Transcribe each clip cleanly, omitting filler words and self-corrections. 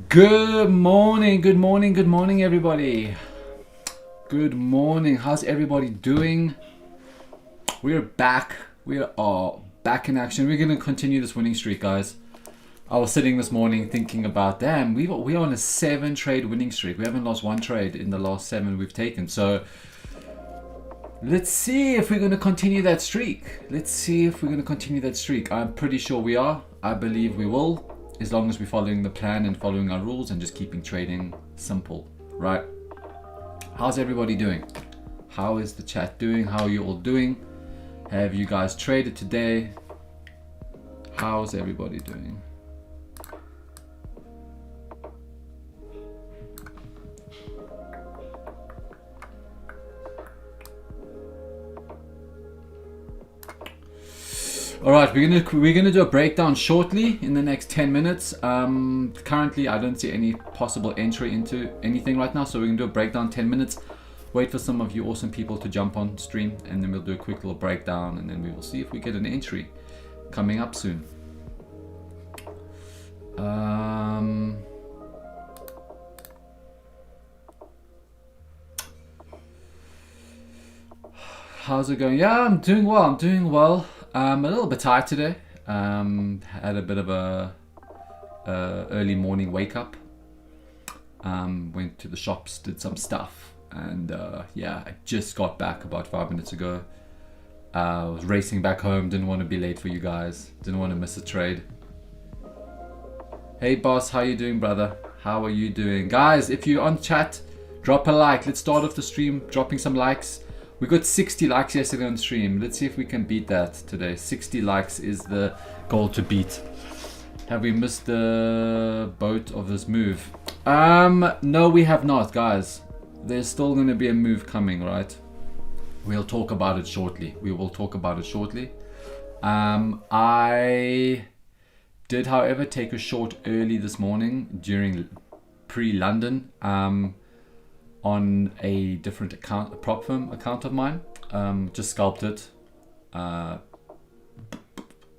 Good morning, everybody. Good morning. How's everybody doing? We're back. We are back in action. We're going to continue this winning streak, guys. I was sitting this morning thinking about, damn, we're on a 7-trade winning streak. We haven't lost one trade in the last 7 we've taken. So let's see if we're going to continue that streak. I'm pretty sure we are. I believe we will, as long as we're following the plan and following our rules and just keeping trading simple, right? How's everybody doing? How is the chat doing? How are you all doing? Have you guys traded today? How's everybody doing? All right, we're gonna do a breakdown shortly in the next 10 minutes. Currently, I don't see any possible entry into anything right now, so we're gonna do a breakdown 10 minutes. wait for some of you awesome people to jump on stream, and then we'll do a quick little breakdown, and then we will see if we get an entry coming up soon. How's it going? Yeah, I'm doing well. I'm doing well. A little bit tired today. Had a bit of a early morning wake up. Went to the shops, did some stuff, and yeah, I just got back about 5 minutes ago. I was racing back home. Didn't want to be late for you guys. Didn't want to miss a trade. Hey boss, how you doing, brother? How are you doing? Guys, if you're on chat, drop a like. Let's start off the stream dropping some likes. We got 60 likes yesterday on stream. Let's see if we can beat that today. 60 likes is the goal to beat. Have we missed the boat of this move? No, we have not, guys. There's still going to be a move coming, right? We'll talk about it shortly. We will talk about it shortly. I did, however, take a short early this morning during pre-London on a different account, a prop firm account of mine. Just scalped it.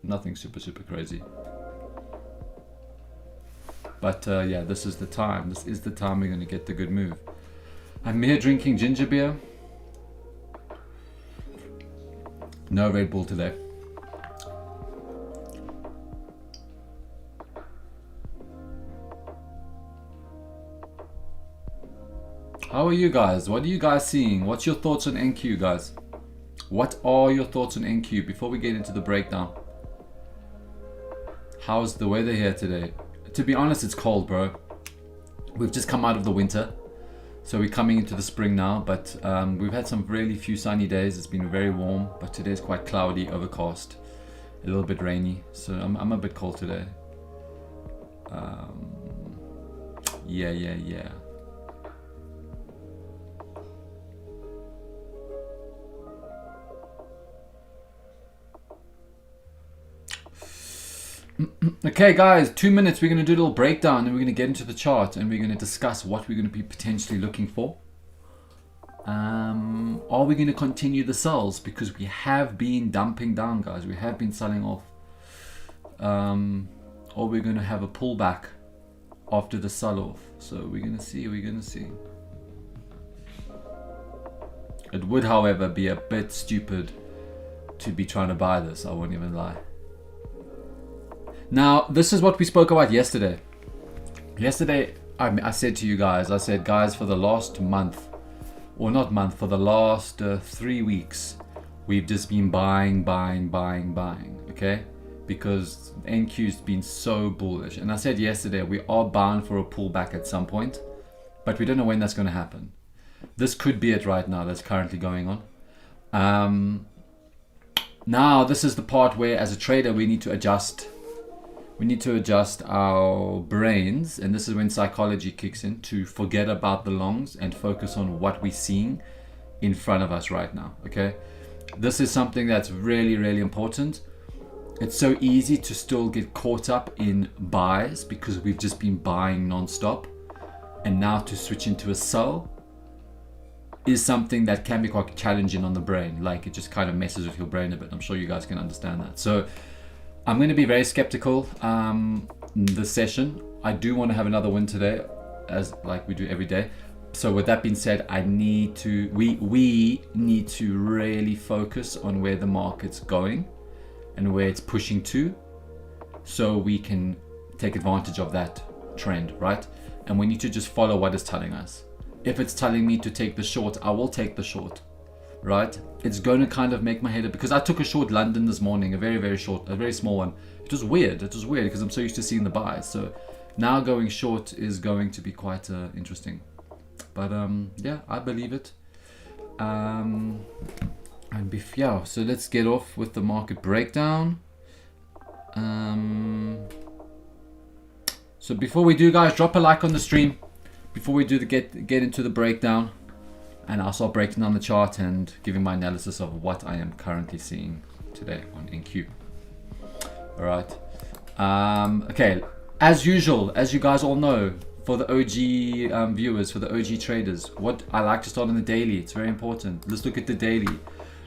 Nothing super crazy. But yeah, this is the time. This is the time we're going to get the good move. I'm here drinking ginger beer. No Red Bull today. How are you guys? What are you guys seeing? What's your thoughts on NQ, guys? What are your thoughts on NQ before we get into the breakdown? How's the weather here today? To be honest, it's cold, bro. We've just come out of the winter, so we're coming into the spring now, but we've had some really few sunny days. It's been very warm, but today's quite cloudy, overcast, a little bit rainy, so I'm a bit cold today. Yeah. Okay guys, 2 minutes, we're going to do a little breakdown and we're going to get into the chart and we're going to discuss what we're going to be potentially looking for. Are we going to continue the sells? Because we have been dumping down, guys. We have been selling off. Or we're going to have a pullback after the sell-off. So we're going to see. It would, however, be a bit stupid to be trying to buy this. I won't even lie. Now, this is what we spoke about yesterday. Yesterday, I said to you guys, guys, for the last month, or not month, for the last 3 weeks, we've just been buying, okay? Because NQ's been so bullish. And I said yesterday, we are bound for a pullback at some point, but we don't know when that's going to happen. This could be it right now that's currently going on. Now, this is the part where, as a trader, we need to adjust. We need to adjust our brains, and this is when psychology kicks in, to forget about the longs and focus on what we're seeing in front of us right now, okay? This is something that's really important. It's so easy to still get caught up in buys because we've just been buying non-stop, and now to switch into a sell is something that can be quite challenging on the brain. Like, it just kind of messes with your brain a bit. I'm sure you guys can understand that. So I'm going to be very skeptical this session. I do want to have another win today, as like we do every day. So with that being said, we need to really focus on where the market's going and where it's pushing to, so we can take advantage of that trend, right? And we need to just follow what it's telling us. If it's telling me to take the short, I will take the short. Right, it's going to kind of make my head up, because I took a short London this morning, a very short, a very small one. It was weird because I'm so used to seeing the buys. So now going short is going to be quite interesting. But yeah, I believe it. Yeah, so let's get off with the market breakdown. So before we do, guys, drop a like on the stream before we do the get into the breakdown. And I'll start breaking down the chart and giving my analysis of what I am currently seeing today on NQ. All right. Okay. As usual, as you guys all know, for the OG viewers, for the OG traders, what I like to start on the daily. It's very important. Let's look at the daily.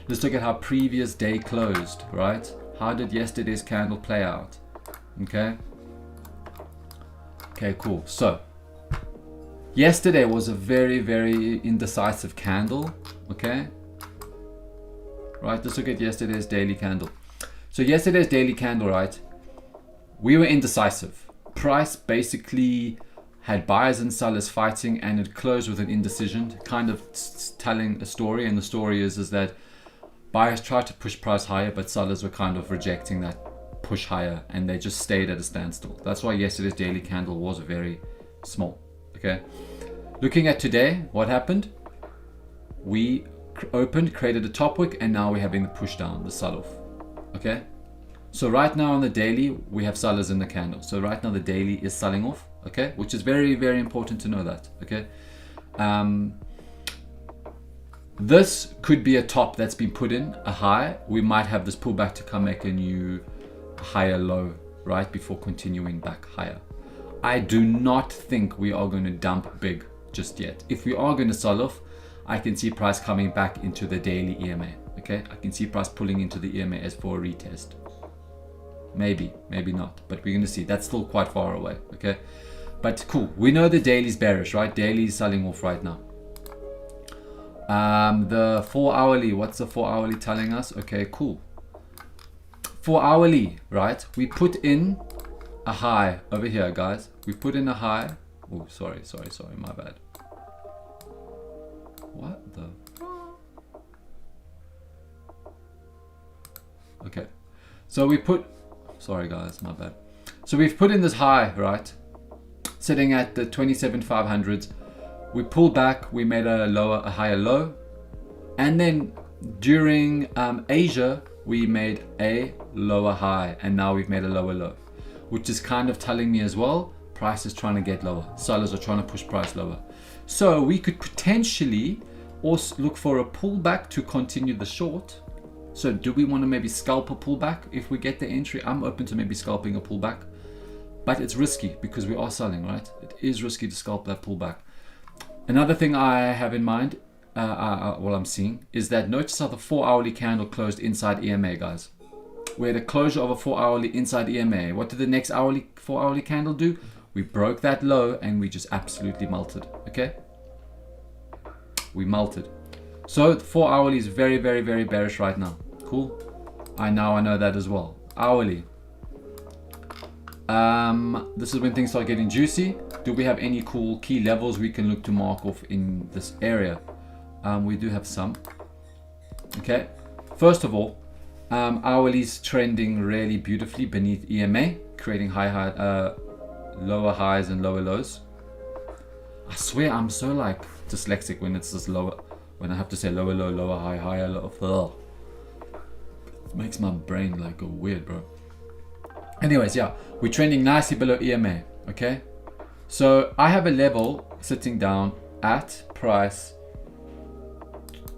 Let's look at how previous day closed, right? How did yesterday's candle play out? Okay. Okay, cool. So yesterday was a very, very indecisive candle. Okay. Right, let's look at yesterday's daily candle. So yesterday's daily candle, right? We were indecisive. Price basically had buyers and sellers fighting, and it closed with an indecision, kind of telling a story. And the story is that buyers tried to push price higher, but sellers were kind of rejecting that push higher, and they just stayed at a standstill. That's why yesterday's daily candle was very small. Okay. Looking at today, what happened? We opened, created a top wick, and now we're having the push down, the sell-off. Okay. So right now on the daily, we have sellers in the candle. So right now the daily is selling off. Okay, which is very, very important to know that. Okay. This could be a top that's been put in, a high. We might have this pullback to come make a new higher low, right, before continuing back higher. I do not think we are going to dump big just yet. If we are going to sell off, I can see price coming back into the daily EMA. Okay, I can see price pulling into the EMA as for a retest. Maybe, maybe not, but we're going to see. That's still quite far away. Okay, but cool. We know the daily's bearish, right? Daily is selling off right now. The 4 hourly, what's the 4 hourly telling us? Okay, cool. 4 hourly, right? We put in a high over here, guys. We put in a high. Oh, sorry, my bad. What the? Okay, so we put, sorry guys, my bad. So we've put in this high, right? Sitting at the 27,500s. We pulled back, we made a higher low. And then during Asia, we made a lower high, and now we've made a lower low, which is kind of telling me as well, price is trying to get lower. Sellers are trying to push price lower. So we could potentially also look for a pullback to continue the short. So do we want to maybe scalp a pullback if we get the entry? I'm open to maybe scalping a pullback, but it's risky because we are selling, right? It is risky to scalp that pullback. Another thing I have in mind, what I'm seeing, is that notice how the 4 hourly candle closed inside EMA, guys. We had a closure of a 4 hourly inside EMA. What did the next 4 hourly candle do? We broke that low and we just absolutely melted, okay? We melted. So the 4 hourly is very, very, very bearish right now. Cool. I know that as well. Hourly. This is when things start getting juicy. Do we have any cool key levels we can look to mark off in this area? We do have some. Okay. First of all, hourly's trending really beautifully beneath EMA, creating lower highs and lower lows. I swear I'm so like dyslexic when it's this lower, when I have to say lower low, lower high, higher low. Ugh. It makes my brain like go weird, bro. Anyways, yeah, we're trending nicely below EMA. Okay, so I have a level sitting down at price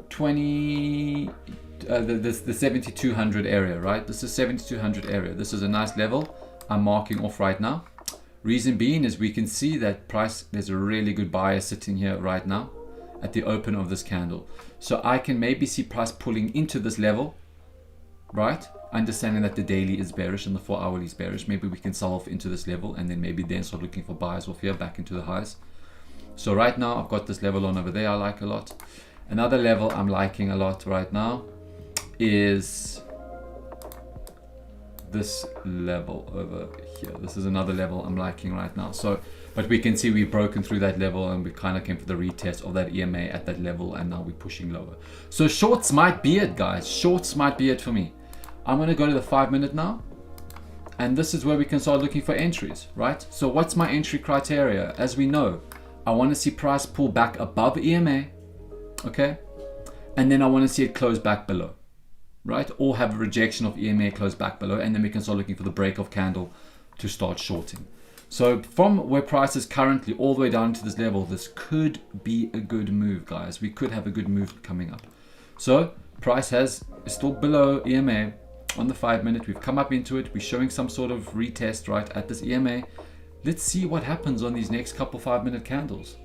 20, the 7200 area, right? This is 7200 area. This is a nice level I'm marking off right now. Reason being is we can see that price, there's a really good buyer sitting here right now at the open of this candle. So I can maybe see price pulling into this level, right? Understanding that the daily is bearish and the 4 hourly is bearish. Maybe we can sell off into this level and then maybe then start looking for buyers off here back into the highs. So right now I've got this level on over there I like a lot. Another level I'm liking a lot right now is this level over here. This is another level I'm liking right now. So, but we can see we've broken through that level and we kind of came for the retest of that EMA at that level, and now we're pushing lower. So shorts might be it, guys. Shorts might be it for me. I'm going to go to the 5 minute now, and this is where we can start looking for entries, right? So what's my entry criteria? As we know, I want to see price pull back above EMA, okay? And then I want to see it close back below, right? Or have a rejection of EMA close back below, and then we can start looking for the break of candle to start shorting. So from where price is currently all the way down to this level, this could be a good move, guys. We could have a good move coming up. So price is still below EMA on the 5 minute. We've come up into it. We're showing some sort of retest right at this EMA. let's see what happens on these next couple 5-minute candles.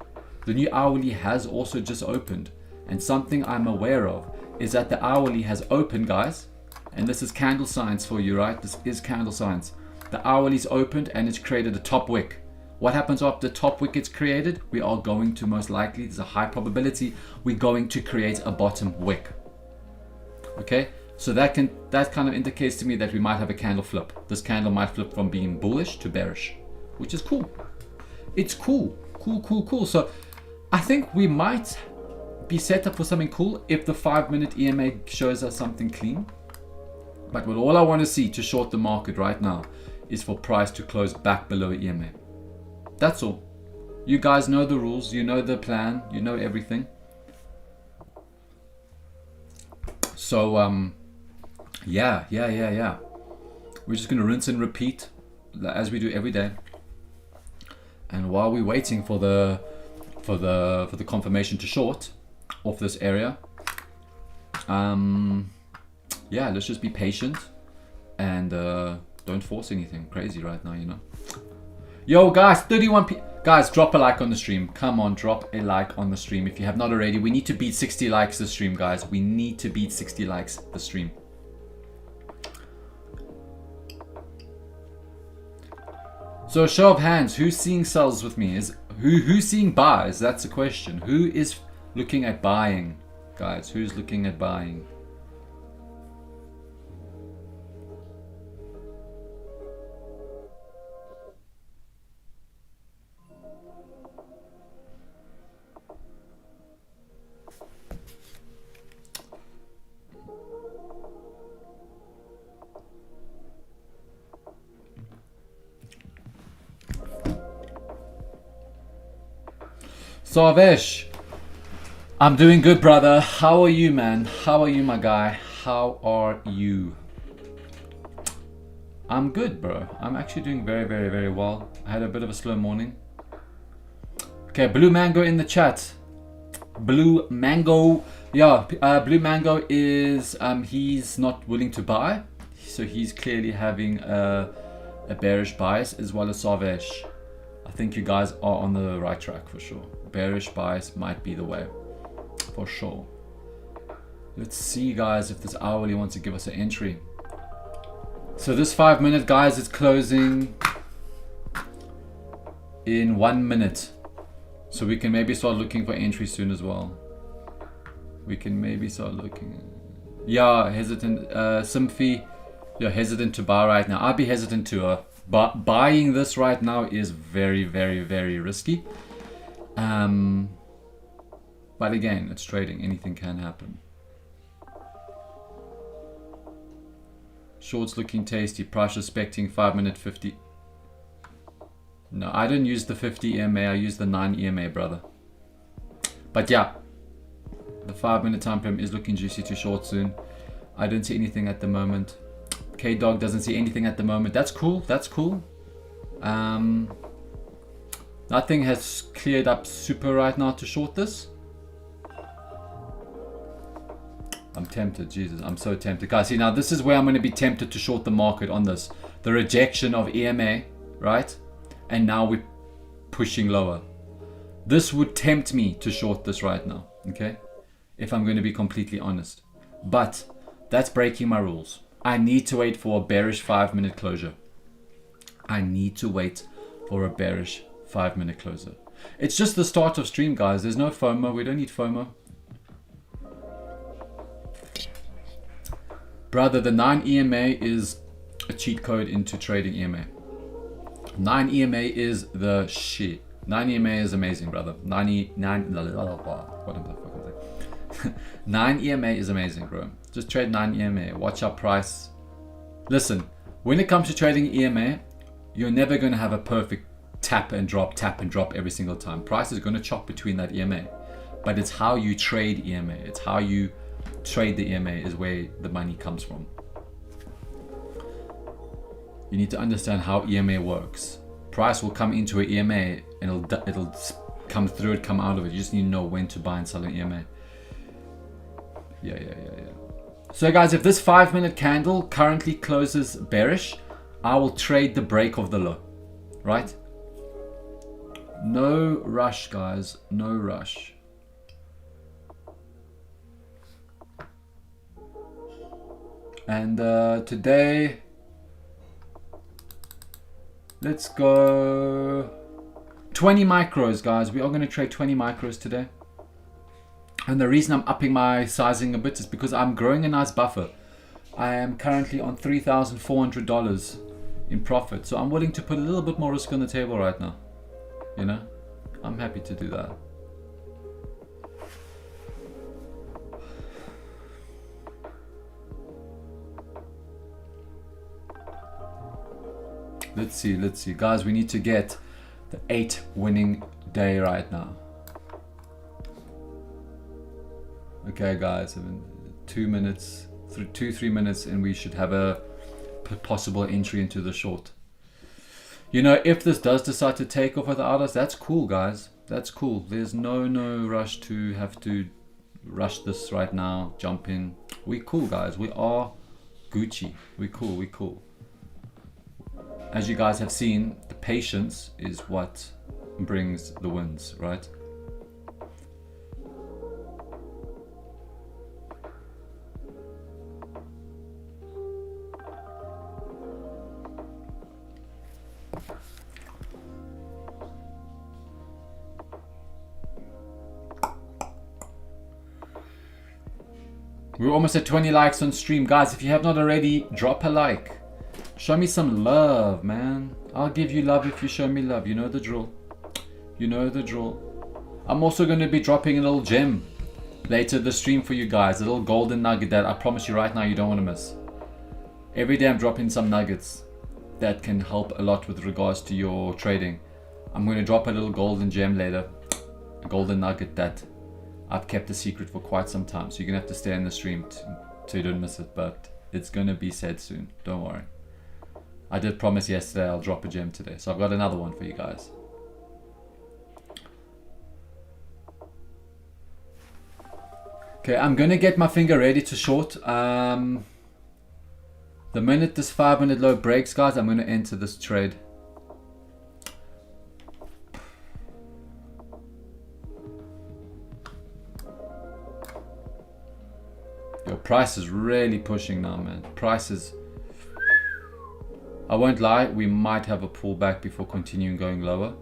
The new hourly has also just opened, and something I'm aware of is that the hourly has opened, guys, and this is candle science for you, right? This is candle science. The hourly's opened and it's created a top wick. What happens after the top wick gets created? We are going to, most likely, there's a high probability, we're going to create a bottom wick. Okay, so that kind of indicates to me that we might have a candle flip. This candle might flip from being bullish to bearish, which is cool. It's cool. Cool. So I think we might be set up for something cool if the 5-minute EMA shows us something clean. But what all I want to see to short the market right now is for price to close back below EMA. That's all. You guys know the rules, you know the plan, you know everything. So yeah. We're just gonna rinse and repeat as we do every day. And while we're waiting for the confirmation to short off this area, yeah, let's just be patient and don't force anything crazy right now, you know. Yo guys, 31 guys, drop a like on the stream. Come on, drop a like on the stream if you have not already. We need to beat 60 likes this stream, guys. We need to beat 60 likes the stream. So a show of hands, who's seeing sells with me? Who's seeing buys? That's the question. Who is looking at buying? Guys, who's looking at buying? Sarvesh, I'm doing good, brother. How are you, man? How are you, my guy? How are you? I'm good, bro. I'm actually doing very well. I had a bit of a slow morning. Okay, Blue Mango in the chat. Blue Mango. Yeah, Blue Mango is, he's not willing to buy. So he's clearly having a bearish bias, as well as Sarvesh. I think you guys are on the right track for sure. Bearish bias might be the way, for sure. Let's see, guys, if this hourly wants to give us an entry. So this 5-minute, guys, is closing in 1 minute. So we can maybe start looking for entry soon as well. We can maybe start looking. Yeah, hesitant. Symphy, you're hesitant to buy right now. I'd be hesitant to. But buying this right now is very risky. But again, it's trading. Anything can happen. Shorts looking tasty. Price respecting 5-minute 50. No, I didn't use the 50 EMA. I used the 9 EMA, brother. But yeah, the 5-minute time frame is looking juicy to short soon. I don't see anything at the moment. K-Dog doesn't see anything at the moment. That's cool. That's cool. Nothing has cleared up super right now to short this. I'm tempted. Jesus, I'm so tempted. Guys, see, now this is where I'm going to be tempted to short the market on this. The rejection of EMA, right? And now we're pushing lower. This would tempt me to short this right now, okay? If I'm going to be completely honest. But that's breaking my rules. I need to wait for a bearish 5-minute closure. I need to wait for a bearish 5-minute closure. It's just the start of stream, guys. There's no FOMO. We don't need FOMO. Brother, the 9 EMA is a cheat code into trading EMA. 9 EMA is the shit. 9 EMA is amazing, brother. 9 EMA is amazing, bro. Just trade 9 EMA. Watch our price. Listen, when it comes to trading EMA, you're never going to have a perfect tap and drop every single time. Price is going to chop between that EMA. But it's how you trade EMA. It's how you trade the EMA is where the money comes from. You need to understand how EMA works. Price will come into an EMA and it'll come through it, come out of it. You just need to know when to buy and sell an EMA. Yeah. So guys, if this 5-minute candle currently closes bearish, I will trade the break of the low, right? No rush, guys. No rush. And today, let's go 20 micros, guys. We are going to trade 20 micros today. And the reason I'm upping my sizing a bit is because I'm growing a nice buffer. I am currently on $3,400 in profit. So I'm willing to put a little bit more risk on the table right now. You know, I'm happy to do that. Let's see. Guys, we need to get the 8 winning day right now. Okay, guys, 2 minutes, 3 minutes, and we should have a possible entry into the short. You know, if this does decide to take off without us, that's cool, guys. That's cool. There's no rush to have to rush this right now, jump in. We cool, guys. We are Gucci. We cool. As you guys have seen, the patience is what brings the wins, right? We're almost at 20 likes on stream. Guys, if you have not already, drop a like. Show me some love, man. I'll give you love if you show me love. You know the drill. You know the drill. I'm also going to be dropping a little gem later this stream for you guys. A little golden nugget that I promise you right now you don't want to miss. Every day I'm dropping some nuggets that can help a lot with regards to your trading. I'm going to drop a little golden gem later. A golden nugget that I've kept a secret for quite some time. So you're going to have to stay in the stream so you don't miss it. But it's going to be said soon. Don't worry. I did promise yesterday I'll drop a gem today. So I've got another one for you guys. Okay, I'm going to get my finger ready to short. The minute this 5-minute low breaks, guys, I'm going to enter this trade. Your price is really pushing now, man. Price is... I won't lie, we might have a pullback before continuing going lower.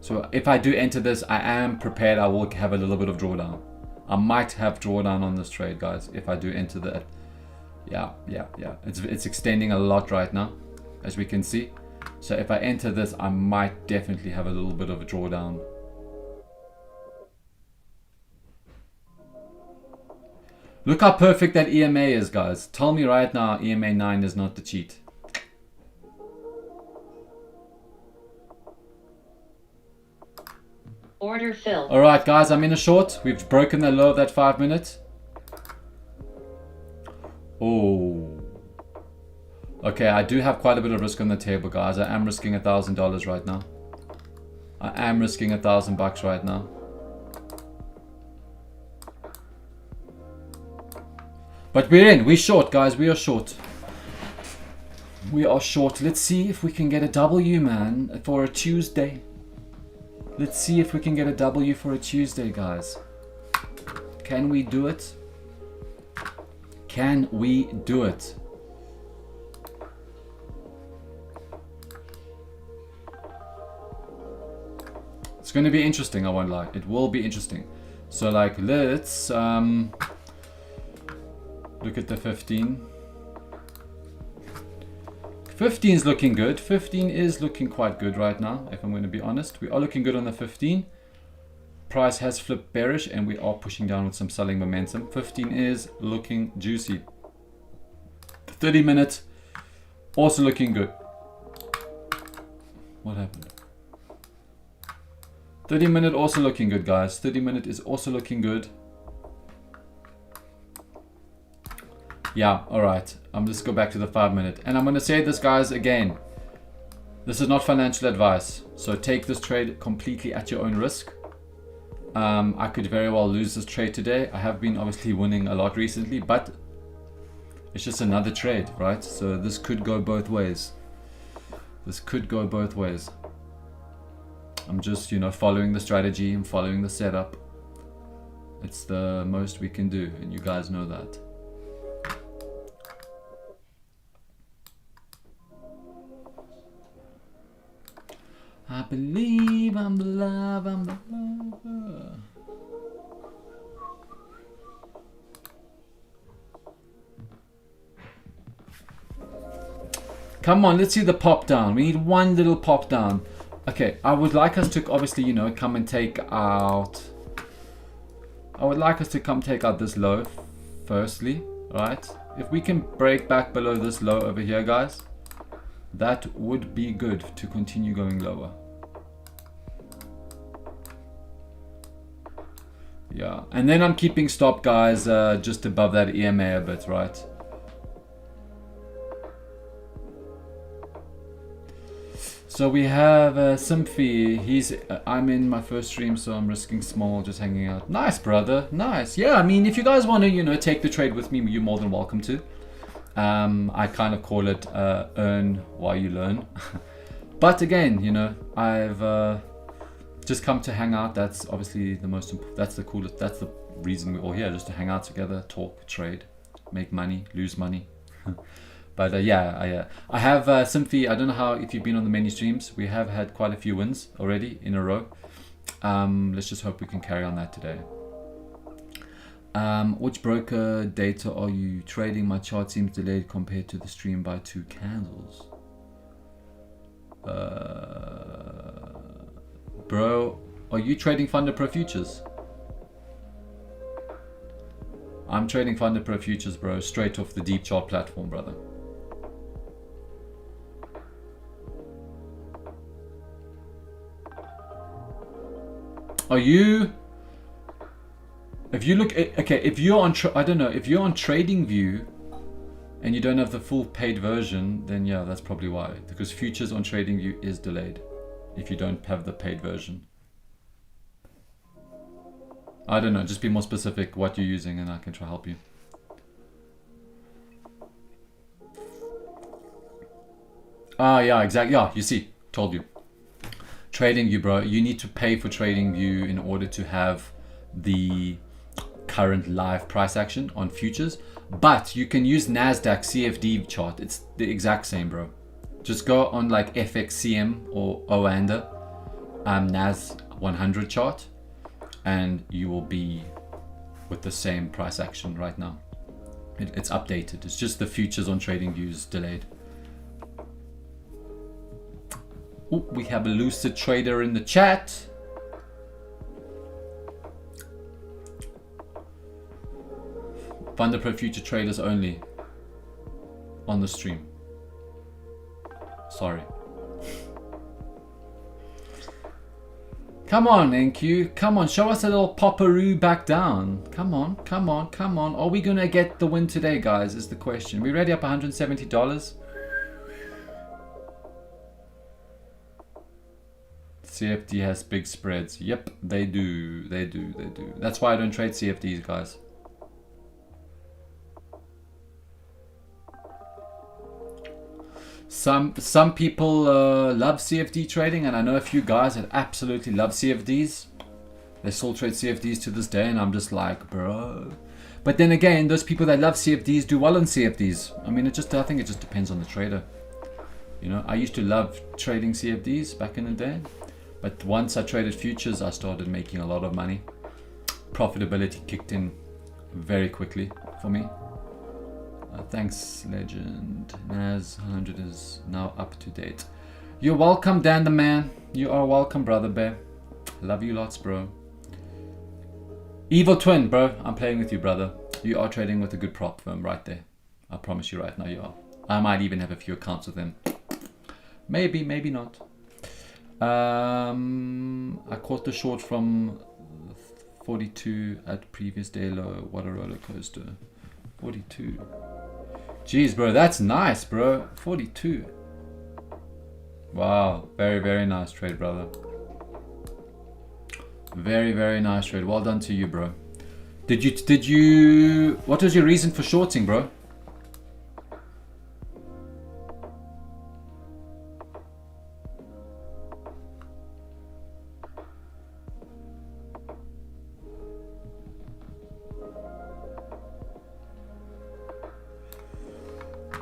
So if I do enter this, I am prepared. I will have a little bit of drawdown. I might have drawdown on this trade, guys, if I do enter that. Yeah. It's extending a lot right now, as we can see. So if I enter this, I might definitely have a little bit of a drawdown. Look how perfect that EMA is, guys. Tell me right now, EMA 9 is not the cheat. Order filled. All right, guys, I'm in a short. We've broken the low of that 5 minutes. Oh. Okay, I do have quite a bit of risk on the table, guys. I am risking $1,000 right now. I am risking $1,000 right now. But we're in. We're short, guys. We are short. We are short. Let's see if we can get a W, man, for a Tuesday. Let's see if we can get a W for a Tuesday, guys. Can we do it? Can we do it? It's going to be interesting, I won't lie. It will be interesting. So, like, let's look at the 15. 15 is looking good. 15 is looking quite good right now, if I'm going to be honest. We are looking good on the 15. Price has flipped bearish and we are pushing down with some selling momentum. 15 is looking juicy. 30 minute also looking good. What happened? 30 minute also looking good, guys. 30 minute is also looking good. Yeah, alright. I'm just go back to the 5 minute. And I'm going to say this, guys, again. This is not financial advice. So take this trade completely at your own risk. I could very well lose this trade today. I have been obviously winning a lot recently, but it's just another trade, right? So this could go both ways. This could go both ways. I'm just, you know, following the strategy and following the setup. It's the most we can do, and you guys know that. I believe I'm the love, I'm the lover. Come on, let's see the pop down. We need one little pop down. Okay, I would like us to obviously, you know, come and take out. I would like us to come take out this low firstly, right? If we can break back below this low over here, guys, that would be good to continue going lower. Yeah, and then I'm keeping stop, guys, just above that EMA a bit, right? So we have Simphy. I'm in my first stream, so I'm risking small, just hanging out. Nice, brother. Nice. Yeah, I mean, if you guys want to, you know, take the trade with me, you're more than welcome to. I kind of call it earn while you learn. But again, you know, I've just come to hang out. That's obviously the most important. That's the coolest. That's the reason we're all here, just to hang out together, talk, trade, make money, lose money. But yeah, I have Simphy. I don't know how, if you've been on the many streams. We have had quite a few wins already in a row. Let's just hope we can carry on that today. Which broker data are you trading? My chart seems delayed compared to the stream by 2 candles. Bro, are you trading Funder Pro Futures? I'm trading Funder Pro Futures, bro, straight off the deep chart platform, brother. Are you? If you look at, okay, if you're on, I don't know, if you're on TradingView and you don't have the full paid version, then yeah, that's probably why. Because futures on TradingView is delayed if you don't have the paid version. I don't know, just be more specific what you're using and I can try to help you. Ah, yeah, exactly. Yeah, you see, told you. TradingView, bro, you need to pay for TradingView in order to have the current live price action on futures. But you can use Nasdaq CFD chart. It's the exact same, bro. Just go on like FXCM or OANDA, NAS 100 chart, and you will be with the same price action right now. It's updated. It's just the futures on TradingView is delayed. Ooh, we have a lucid trader in the chat. Funder Pro Future traders only on the stream. Sorry. Come on, NQ. Come on, show us a little popperoo back down. Come on, come on, come on. Are we gonna get the win today, guys, is the question. We ready up $170? CFD has big spreads. Yep, they do. They do. They do. That's why I don't trade CFDs, guys. Some people love CFD trading, and I know a few guys that absolutely love CFDs. They still trade CFDs to this day, and I'm just like, bro. But then again, those people that love CFDs do well in CFDs. I mean, I think it just depends on the trader. You know, I used to love trading CFDs back in the day. But once I traded futures, I started making a lot of money. Profitability kicked in very quickly for me. Thanks, legend. NAS 100 is now up to date. You're welcome, Dan the man. You are welcome, brother bear. Love you lots, bro. Evil twin, bro. I'm playing with you, brother. You are trading with a good prop firm right there. I promise you right now you are. I might even have a few accounts with them. Maybe, maybe not. I caught the short from 42 at previous day low. What a roller coaster. 42. Jeez, bro, that's nice, bro. 42. Wow, very, very nice trade, brother. Very, very nice trade. Well done to you, bro. Did you what was your reason for shorting, bro?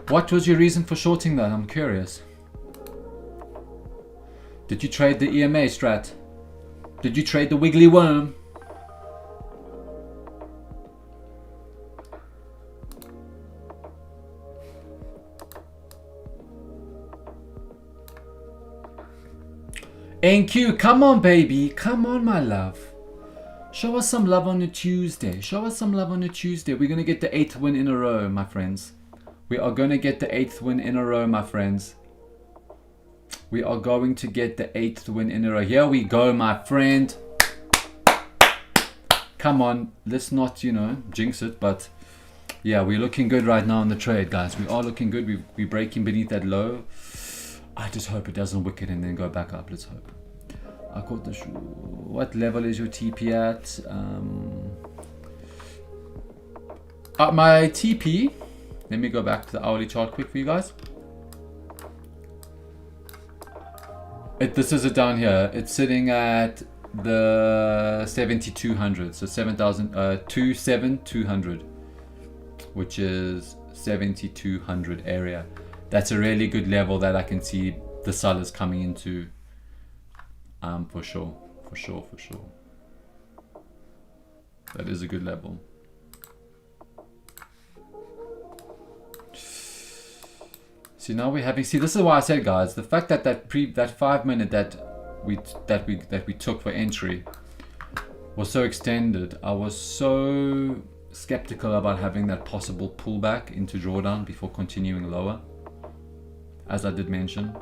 What was your reason for shorting that? I'm curious. Did you trade the EMA strat? Did you trade the wiggly worm? NQ, come on baby, come on my love. Show us some love on a Tuesday. Show us some love on a Tuesday. We're going to get the 8th win in a row, my friends. We are going to get the 8th win in a row, my friends. We are going to get the 8th win in a row. Here we go, my friend. Come on, let's not, you know, jinx it, but yeah, we're looking good right now in the trade, guys. We are looking good. We're breaking beneath that low. I just hope it doesn't wicket and then go back up. Let's hope. I caught the shoe. What level is your TP at? My TP, let me go back to the hourly chart quick for you guys. This is it down here. It's sitting at the 7,200, so 7,200, which is 7,200 area. That's a really good level that I can see the sellers coming into, for sure. That is a good level. See, now we're having, see, this is why I said, guys, the fact that that 5 minute that we took for entry was so extended. I was so skeptical about having that possible pullback into drawdown before continuing lower. As I did mention,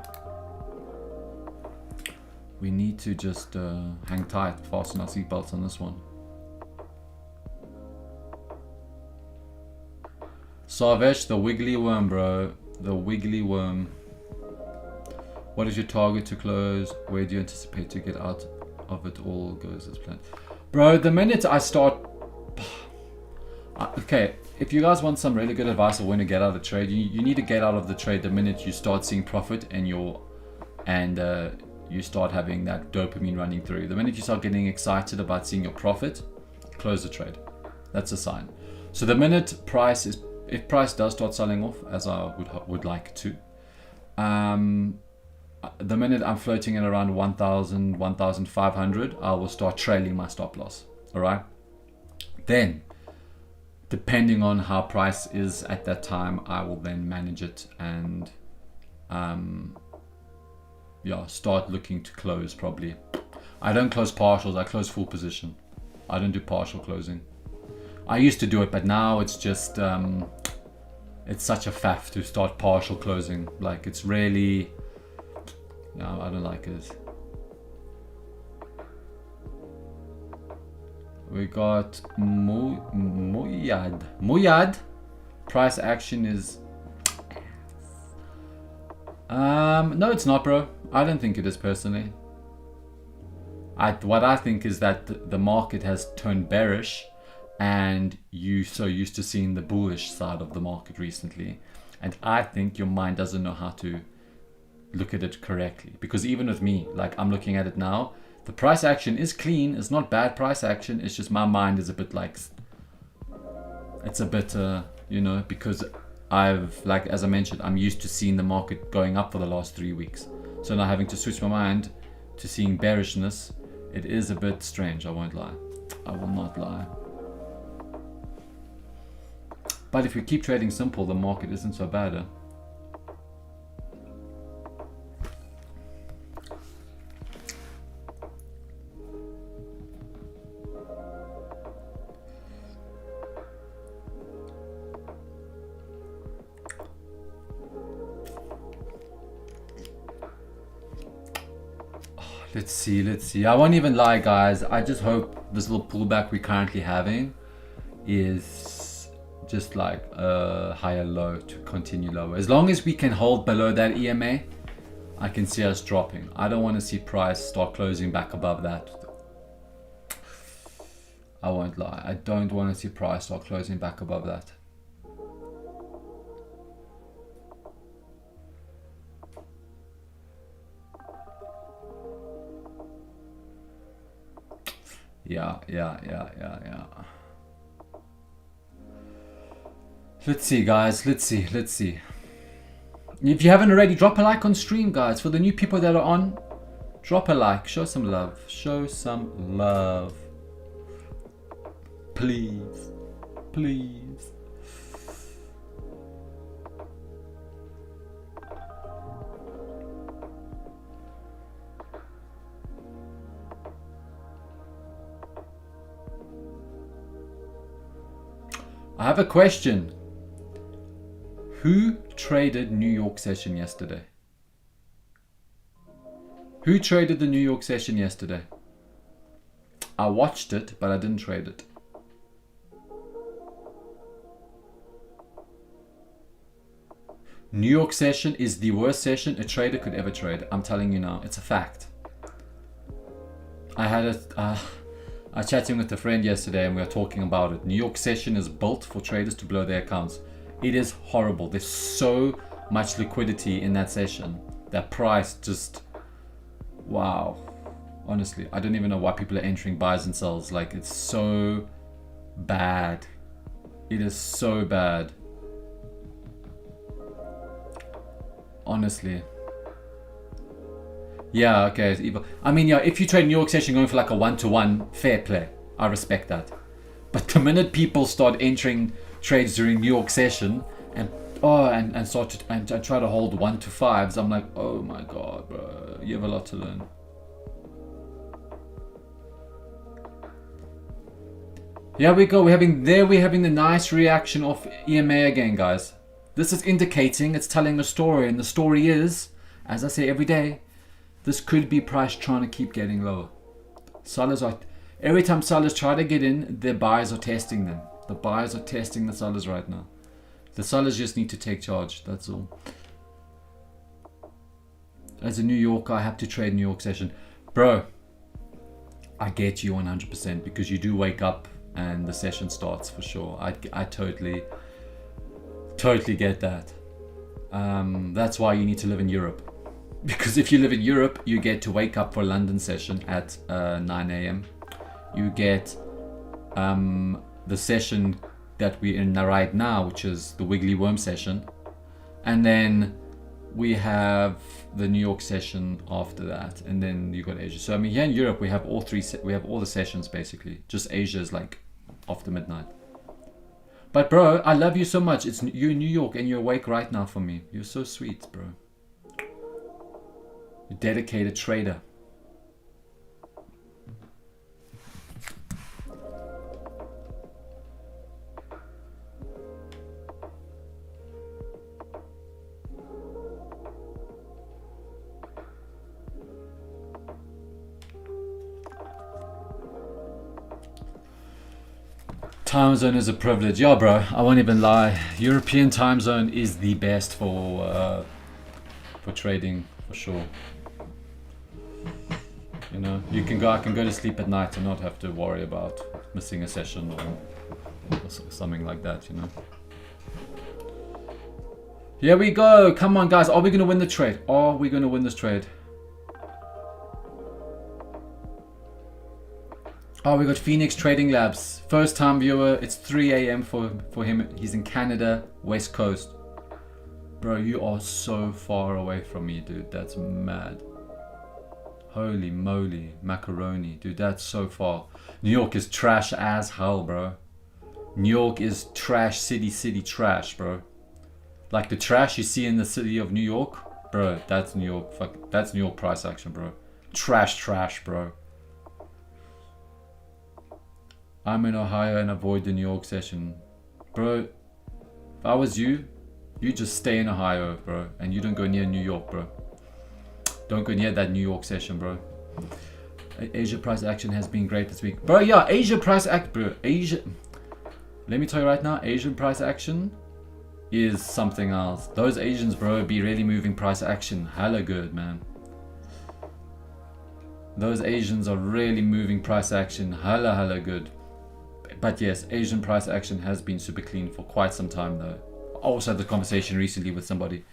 we need to just hang tight, fasten our seatbelts on this one. Sarvesh, the wiggly worm, bro. The wiggly worm. What is your target to close? Where do you anticipate to get out of it? All goes as planned, bro. The minute I start, okay, if you guys want some really good advice on when to get out of the trade, you need to get out of the trade the minute you start seeing profit and you start having that dopamine running through. The minute you start getting excited about seeing your profit, close the trade. That's a sign. So the minute if price does start selling off, as I would like to, the minute I'm floating in around 1,000, 1,500, I will start trailing my stop loss. All right. Then, depending on how price is at that time, I will then manage it and, yeah, start looking to close probably. I don't close partials. I close full position. I don't do partial closing. I used to do it, but now it's just, it's such a faff to start partial closing. Like, it's really, no, I don't like it. We got Muyad. Price action is, no, it's not, bro. I don't think it is personally. What I think is that the market has turned bearish, and you so used to seeing the bullish side of the market recently, and I think your mind doesn't know how to look at it correctly. Because even with me, like, I'm looking at it now, the price action is clean. It's not bad price action. It's just my mind is a bit like, it's a bit, you know, because like, as I mentioned, I'm used to seeing the market going up for the last 3 weeks. So now having to switch my mind to seeing bearishness, it is a bit strange. I won't lie. I will not lie. But if we keep trading simple, the market isn't so bad. Let's see. I won't even lie, guys. I just hope this little pullback we're currently having is just like a higher low to continue lower. As long as we can hold below that EMA, I can see us dropping. I don't want to see price start closing back above that. I won't lie. I don't want to see price start closing back above that. Yeah. Let's see, guys. Let's see. If you haven't already, drop a like on stream, guys. For the new people that are on, drop a like. Show some love. Show some love. Please. Please. I have a question. Who traded New York session yesterday? Who traded the New York session yesterday? I watched it, but I didn't trade it. New York session is the worst session a trader could ever trade. I'm telling you now, it's a fact. I was chatting with a friend yesterday and we were talking about it. New York session is built for traders to blow their accounts. It is horrible. There's so much liquidity in that session. That price just, wow. Honestly, I don't even know why people are entering buys and sells. Like, it's so bad. It is so bad. Honestly. Yeah, okay, it's evil. I mean, yeah, if you trade New York session going for like a 1-to-1, fair play. I respect that. But the minute people start entering trades during New York session and start to and try to hold 1-to-5s, I'm like, oh my god, bro, you have a lot to learn. Here we go. We're having the nice reaction of EMA again, guys. This is indicating, it's telling a story, and the story is, as I say every day, this could be price trying to keep getting lower. Sellers are, every time sellers try to get in, their buyers are testing them. The buyers are testing the sellers right now. The sellers just need to take charge, that's all. As a New Yorker, I have to trade New York session. Bro, I get you 100% because you do wake up and the session starts for sure. I totally get that. That's why you need to live in Europe. Because if you live in Europe, you get to wake up for a London session at 9 a.m. You get the session that we're in right now, which is the Wiggly Worm session. And then we have the New York session after that. And then you got Asia. So I mean, here in Europe, we have all the sessions basically. Just Asia is like after midnight. But bro, I love you so much. You're in New York and you're awake right now for me. You're so sweet, bro. You're a dedicated trader. Time zone is a privilege. Yeah, bro, I won't even lie. European time zone is the best for trading, for sure. You know, I can go to sleep at night and not have to worry about missing a session or something like that, you know. Here we go. Come on, guys. Are we going to win the trade? Are we going to win this trade? Oh, we got Phoenix Trading Labs. First time viewer. It's 3 a.m. for him. He's in Canada, West Coast. Bro, you are so far away from me, dude. That's mad. Holy moly. Macaroni. Dude, that's so far. New York is trash as hell, bro. New York is trash city trash, bro. Like the trash you see in the city of New York. Bro, that's New York. Fuck, that's New York price action, bro. Trash, bro. I'm in Ohio and avoid the New York session. Bro, if I was you, you just stay in Ohio, bro. And you don't go near New York, bro. Don't go near that New York session, bro. Asia price action has been great this week. Bro, yeah, Asia price act, bro. Asia, let me tell you right now, Asian price action is something else. Those Asians, bro, be really moving price action. Hella good, man. Those Asians are really moving price action. Hella good. But yes, Asian price action has been super clean for quite some time though. I also had the conversation recently with somebody.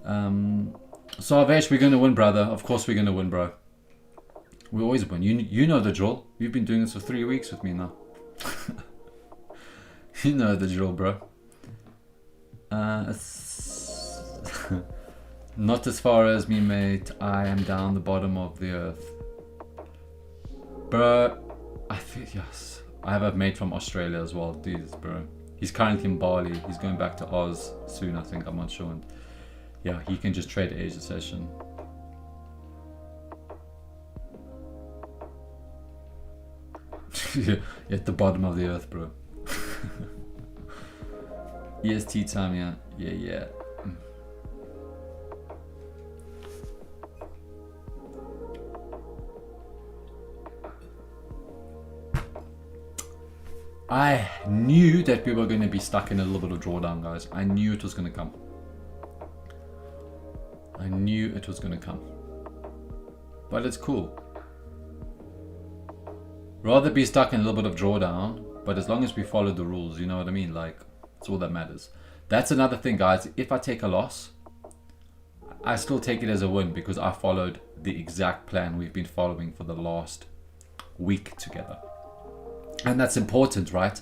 Sarvesh, we're going to win, brother. Of course we're going to win, bro. We always win. You know the drill. You've been doing this for 3 weeks with me now. You know the drill, bro. Not as far as me, mate. I am down the bottom of the earth. Bro, I think, yes. I have a mate from Australia as well. Dude, bro. He's currently in Bali. He's going back to Oz soon, I think. I'm not sure. And yeah, he can just trade Asia session. You're at the bottom of the earth, bro. EST time, yeah. Yeah. I knew that we were going to be stuck in a little bit of drawdown, guys. I knew it was going to come. I knew it was going to come. But it's cool. Rather be stuck in a little bit of drawdown, but as long as we follow the rules, you know what I mean? Like, it's all that matters. That's another thing, guys. If I take a loss, I still take it as a win because I followed the exact plan we've been following for the last week together. And that's important, right?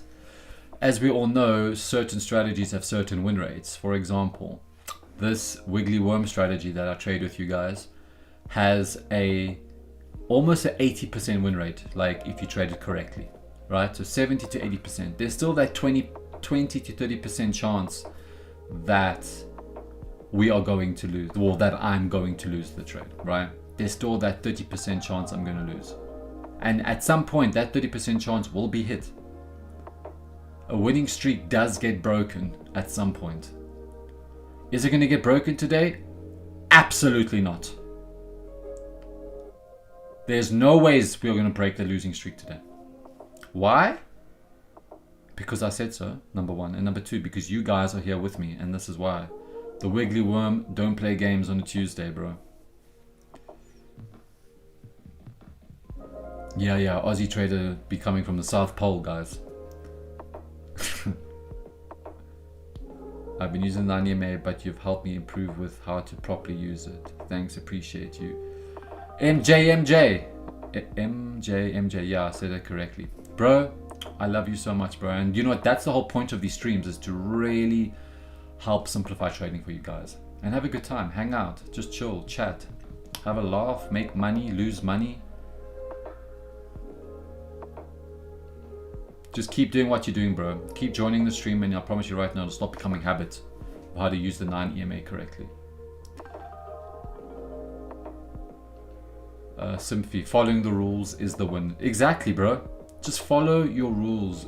As we all know, certain strategies have certain win rates. For example, this wiggly worm strategy that I trade with you guys has almost an 80% win rate, like if you trade it correctly, right? So 70 to 80%. There's still that 20 to 30% chance that we are going to lose, or that I'm going to lose the trade, right? There's still that 30% chance I'm going to lose. And at some point, that 30% chance will be hit. A winning streak does get broken at some point. Is it going to get broken today? Absolutely not. There's no ways we're going to break the losing streak today. Why? Because I said so, number one. And number two, because you guys are here with me. And this is why. The wiggly worm don't play games on a Tuesday, bro. Yeah, Aussie trader be coming from the South Pole, guys. I've been using the EMA, but you've helped me improve with how to properly use it. Thanks, appreciate you. MJ, yeah, I said it correctly. Bro, I love you so much, bro. And you know what? That's the whole point of these streams, is to really help simplify trading for you guys. And have a good time, hang out, just chill, chat, have a laugh, make money, lose money. Just keep doing what you're doing, bro. Keep joining the stream, and I promise you right now, it'll stop becoming habit of how to use the 9 EMA correctly. Simply following the rules is the win. Exactly, bro. Just follow your rules.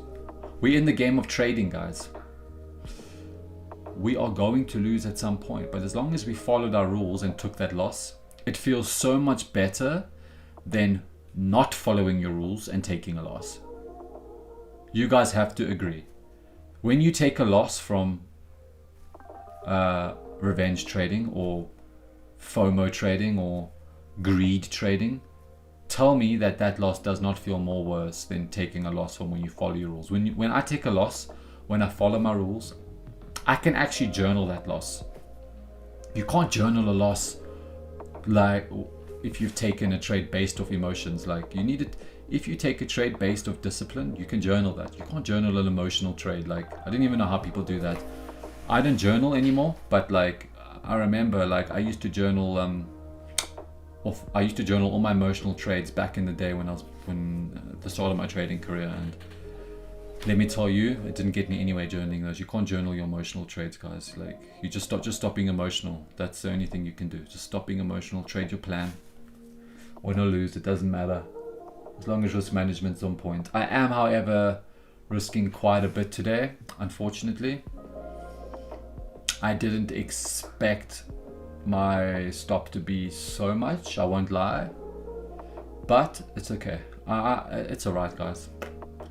We're in the game of trading, guys. We are going to lose at some point, but as long as we followed our rules and took that loss, it feels so much better than not following your rules and taking a loss. You guys have to agree. When you take a loss from revenge trading or FOMO trading or greed trading, tell me that that loss does not feel more worse than taking a loss from when you follow your rules. When I take a loss, when I follow my rules, I can actually journal that loss. You can't journal a loss like if you've taken a trade based off emotions. Like, you need it. If you take a trade based off discipline, you can journal that. You can't journal an emotional trade. Like, I didn't even know how people do that. I don't journal anymore, but like, I remember, like, I used to journal all my emotional trades back in the day when the start of my trading career. And let me tell you, it didn't get me anywhere journaling those. You can't journal your emotional trades, guys. Like, you just stop being emotional. That's the only thing you can do. Just stop being emotional. Trade your plan. Win or lose, it doesn't matter. As long as risk management's on point. I am, however, risking quite a bit today, unfortunately. I didn't expect my stop to be so much, I won't lie. But it's okay. It's alright, guys.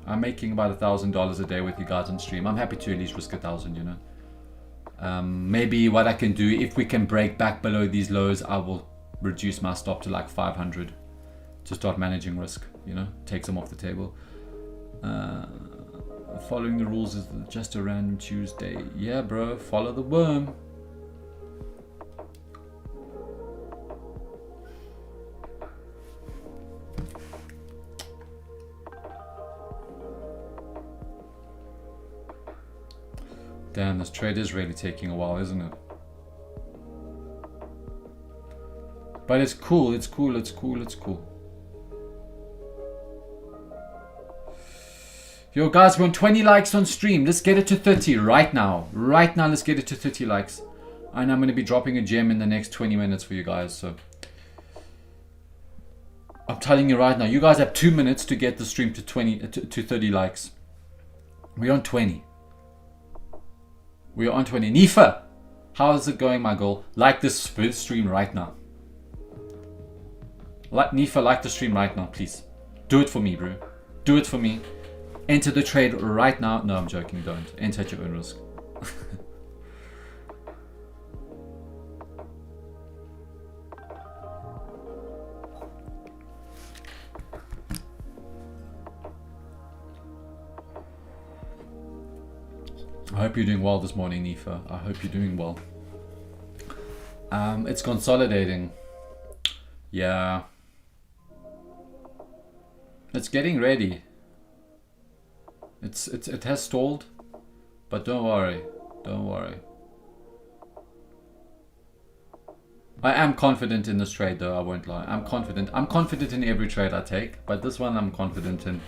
I'm making about $1,000 a day with you guys on stream. I'm happy to at least risk 1,000, you know. Maybe what I can do, if we can break back below these lows, I will reduce my stop to like 500 to start managing risk, you know, take some off the table. Following the rules is just a random Tuesday. Yeah, bro, follow the worm. Damn, this trade is really taking a while, isn't it? But it's cool, it's cool, it's cool, it's cool. Yo guys, we're on 20 likes on stream. Let's get it to 30 right now. Right now, let's get it to 30 likes. And I'm going to be dropping a gem in the next 20 minutes for you guys. So I'm telling you right now, you guys have 2 minutes to get the stream to 30 likes. We're on 20. We're on 20. Nifa, how is it going, my girl? Like this stream right now. Nifa, like the stream right now, please. Do it for me, bro. Do it for me. Enter the trade right now. No, I'm joking. Don't. Enter at your own risk. I hope you're doing well this morning, Nifa. I hope you're doing well. It's consolidating. Yeah. It's getting ready. It has stalled, but don't worry. Don't worry. I am confident in this trade though, I won't lie. I'm confident. I'm confident in every trade I take, but this one I'm confident in.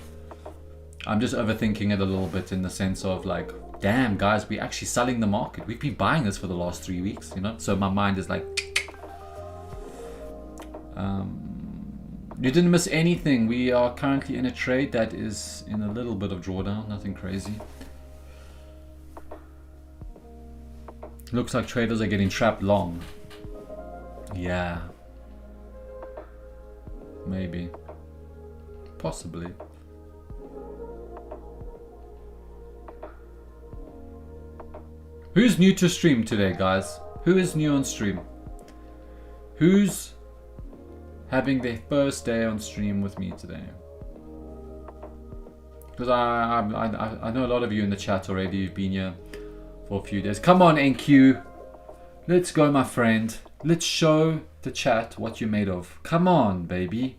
I'm just overthinking it a little bit in the sense of like, damn guys, we're actually selling the market. We've been buying this for the last 3 weeks, you know? So my mind is like, you didn't miss anything. We are currently in a trade that is in a little bit of drawdown, nothing crazy. Looks like traders are getting trapped long. Yeah. Maybe. Possibly. Who's new to stream today, guys? Who is new on stream? Who's having their first day on stream with me today? Because I know a lot of you in the chat already. You've been here for a few days. Come on, NQ. Let's go, my friend. Let's show the chat what you're made of. Come on, baby.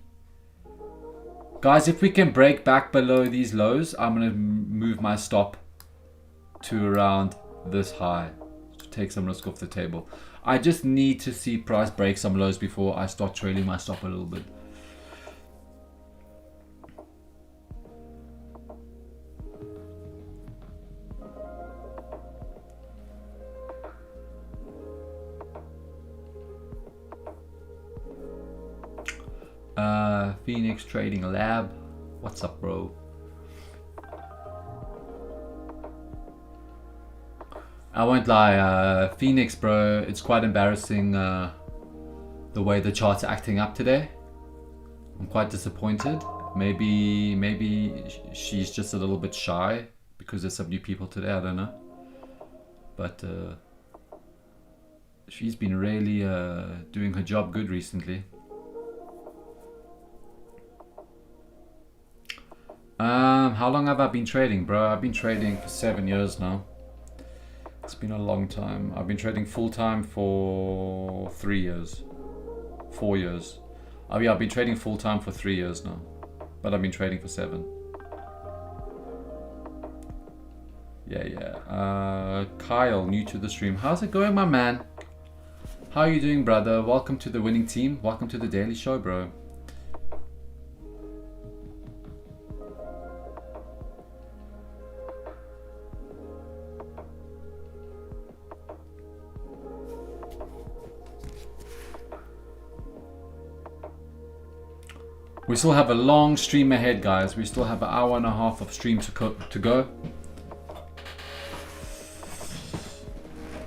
Guys, if we can break back below these lows, I'm going to move my stop to around this high to take some risk off the table. I just need to see price break some lows before I start trailing my stop a little bit. Phoenix Trading Lab, what's up, bro? I won't lie, Phoenix, bro, it's quite embarrassing the way the charts are acting up today. I'm quite disappointed. Maybe she's just a little bit shy because there's some new people today, I don't know. But she's been really doing her job good recently. How long have I been trading, bro? I've been trading for 7 years now. It's been a long time. I've been trading full time for 3 years. 4 years. Oh yeah, I've been trading full time for 3 years now. But I've been trading for 7. Yeah. Kyle, new to the stream. How's it going, my man? How are you doing, brother? Welcome to the winning team. Welcome to the daily show, bro. We still have a long stream ahead, guys. We still have an hour and a half of stream to go.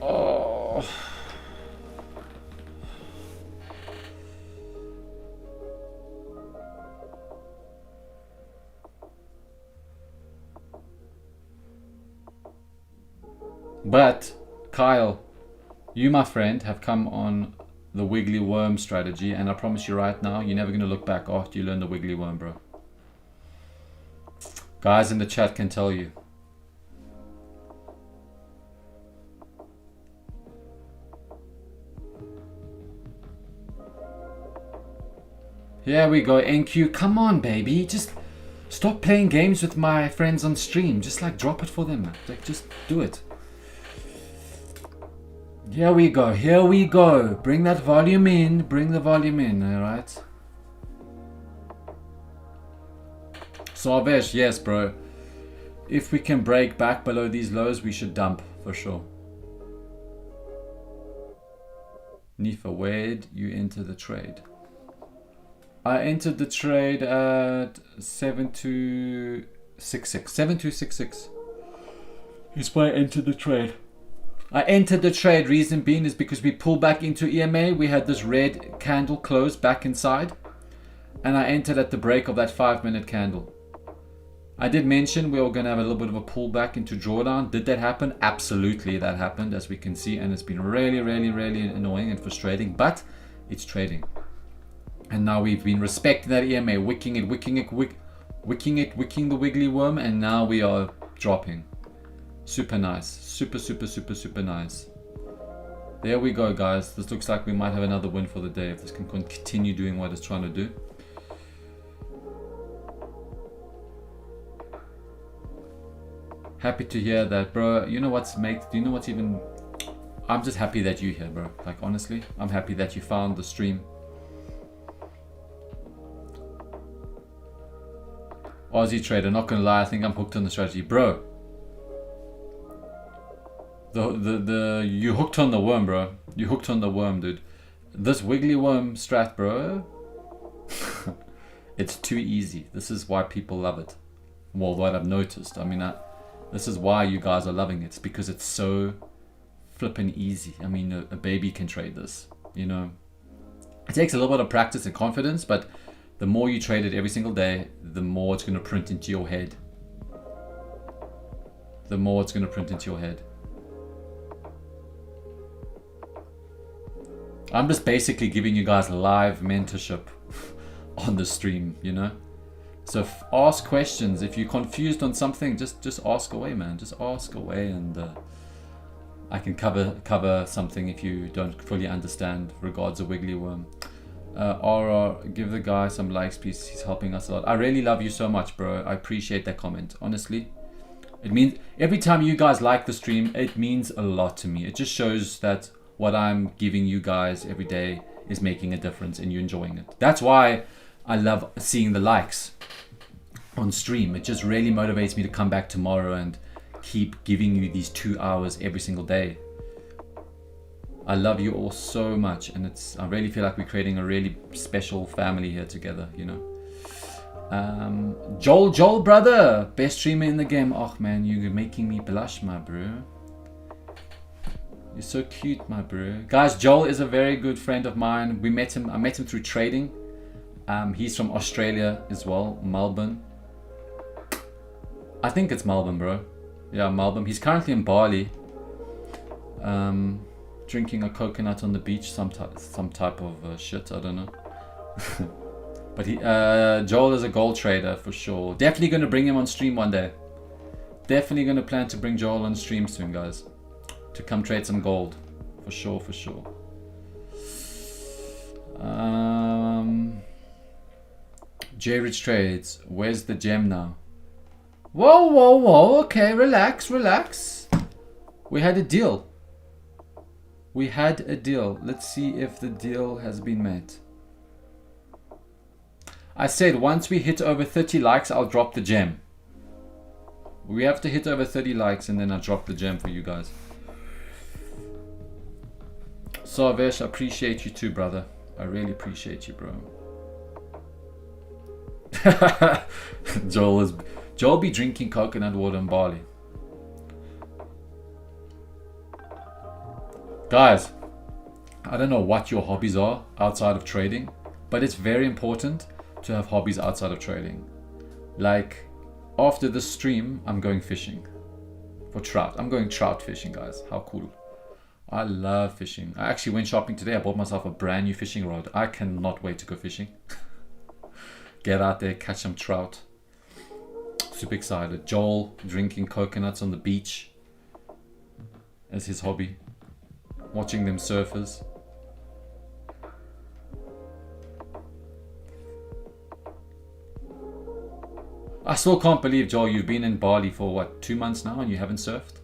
Oh. But, Kyle, you, my friend, have come on the wiggly worm strategy, and I promise you right now, you're never going to look back after you learn the wiggly worm, bro. Guys in the chat can tell you. Here we go, NQ. Come on, baby. Just stop playing games with my friends on stream. Just like drop it for them. Like, just do it. Here we go. Here we go. Bring that volume in. Bring the volume in. All right. Sorbet, yes, bro. If we can break back below these lows, we should dump for sure. Nifa, where'd you enter the trade? I entered the trade at 7266. 7266 is why I entered the trade. I entered the trade. Reason being is because we pulled back into EMA. We had this red candle close back inside. And I entered at the break of that 5-minute candle. I did mention we were going to have a little bit of a pullback into drawdown. Did that happen? Absolutely, that happened, as we can see. And it's been really, really, really annoying and frustrating. But it's trading. And now we've been respecting that EMA, wicking the wiggly worm. And now we are dropping. Super nice. Super, super, super, super nice. There we go, guys. This looks like we might have another win for the day if this can continue doing what it's trying to do. Happy to hear that, bro. You know what's even... I'm just happy that you're here, bro. Like, honestly, I'm happy that you found the stream. Aussie trader, not gonna lie, I think I'm hooked on the strategy. Bro. You hooked on the worm, bro. You hooked on the worm, dude. This wiggly worm strat, bro. It's too easy. This is why people love it. Well, what I've noticed. I mean, this is why you guys are loving it. It's because it's so flippin' easy. I mean, a baby can trade this, you know. It takes a little bit of practice and confidence, but the more you trade it every single day, the more it's going to print into your head. The more it's going to print into your head. I'm just basically giving you guys live mentorship on the stream, you know. So ask questions. If you're confused on something, just ask away, man. Just ask away, and I can cover something if you don't fully understand. Regards a wiggly worm. RR, give the guy some likes, please. He's helping us a lot. I really love you so much, bro. I appreciate that comment. Honestly, it means every time you guys like the stream, it means a lot to me. It just shows that what I'm giving you guys every day is making a difference and you're enjoying it. That's why I love seeing the likes on stream. It just really motivates me to come back tomorrow and keep giving you these 2 hours every single day. I love you all so much, and I really feel like we're creating a really special family here together, you know. Joel brother, best streamer in the game. Oh man, you're making me blush, my bro. You're so cute, my bro. Guys, Joel is a very good friend of mine. I met him through trading. He's from Australia as well, Melbourne. I think it's Melbourne, bro. Yeah, Melbourne. He's currently in Bali. Drinking a coconut on the beach, some type of shit, I don't know. But Joel is a gold trader for sure. Definitely going to bring him on stream one day. Definitely going to plan to bring Joel on stream soon, guys. To come trade some gold. For sure, for sure. J-Rich Trades. Where's the gem now? Whoa. Okay, relax. We had a deal. Let's see if the deal has been met. I said once we hit over 30 likes, I'll drop the gem. We have to hit over 30 likes and then I'll drop the gem for you guys. Sarvesh, I appreciate you too, brother. I really appreciate you, bro. Joel be drinking coconut water in Bali. Guys, I don't know what your hobbies are outside of trading, but it's very important to have hobbies outside of trading. Like, after this stream, I'm going fishing for trout. I'm going trout fishing, guys. How cool. I love fishing. I actually went shopping today. I bought myself a brand new fishing rod. I cannot wait to go fishing. Get out there, catch some trout. Super excited. Joel drinking coconuts on the beach as his hobby. Watching them surfers. I still can't believe, Joel, you've been in Bali for what, 2 months now and you haven't surfed?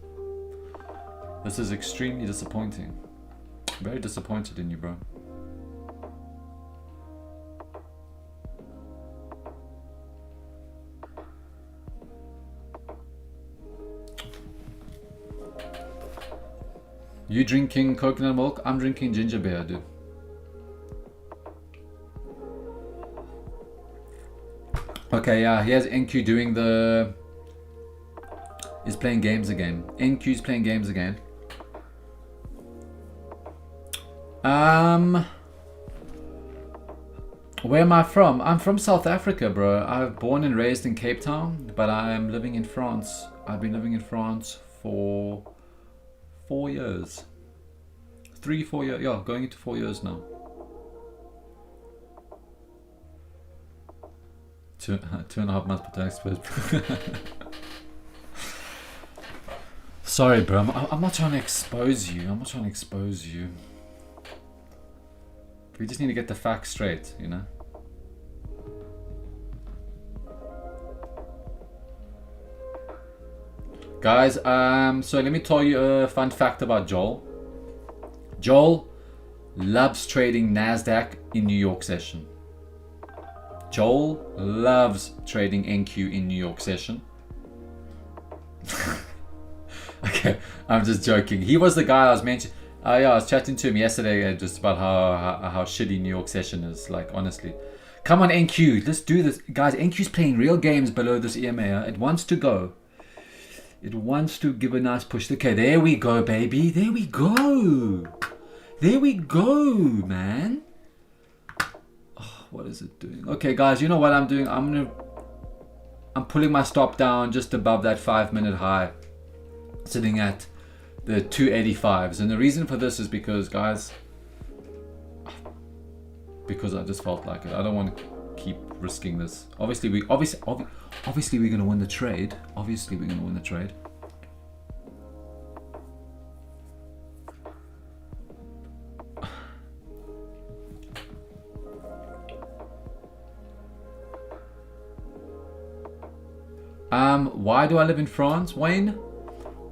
This is extremely disappointing. Very disappointed in you, bro. You drinking coconut milk? I'm drinking ginger beer, dude. Okay, yeah, here's NQ doing the... He's playing games again. NQ's playing games again. Where am I from? I'm from South Africa, bro. I was born and raised in Cape Town, but I'm living in France. I've been living in France for 4 years. 3-4 years. Yeah, going into 4 years now. 2.5 months per tax expert. Sorry, bro. I'm not trying to expose you. I'm not trying to expose you. We just need to get the facts straight, you know? Guys, so let me tell you a fun fact about Joel. Joel loves trading Nasdaq in New York session. Joel loves trading NQ in New York session. Okay, I'm just joking. He was the guy I was mentioning. Yeah, I was chatting to him yesterday just about how shitty New York session is. Like, honestly. Come on, NQ. Let's do this. Guys, NQ's playing real games below this EMA. It wants to go. It wants to give a nice push. Okay, there we go, baby. There we go. There we go, man. Oh, what is it doing? Okay, guys, you know what I'm doing? I'm pulling my stop down just above that 5-minute high. Sitting at the 285s. And the reason for this is because, guys, because I just felt like it. I don't want to keep risking this. Obviously we're going to win the trade. Obviously we're going to win the trade. Why do I live in France, Wayne?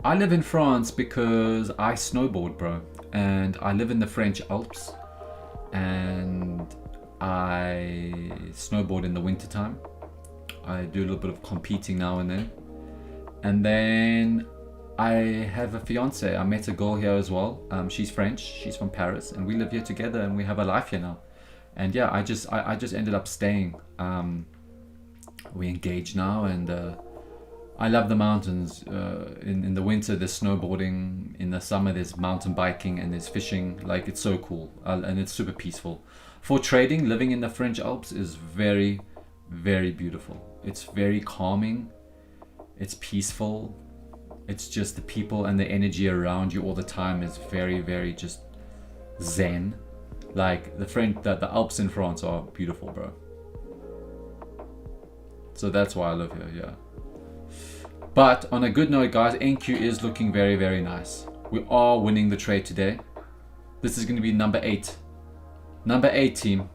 I live in France because I snowboard, bro, and I live in the French Alps, and I snowboard in the wintertime. I do a little bit of competing now and then I have a fiance. I met a girl here as well. She's French, she's from Paris, and we live here together and we have a life here now. And yeah, I just ended up staying. We engaged now, and I love the mountains. In the winter there's snowboarding, in the summer there's mountain biking, and there's fishing. Like, it's so cool, and it's super peaceful. For trading, living in the French Alps is very, very beautiful. It's very calming, it's peaceful, it's just the people and the energy around you all the time is very, very just zen. Like, the Alps in France are beautiful, bro. So that's why I live here, yeah. But on a good note, guys, NQ is looking very, very nice. We are winning the trade today. This is going to be number 8. Number 8, team.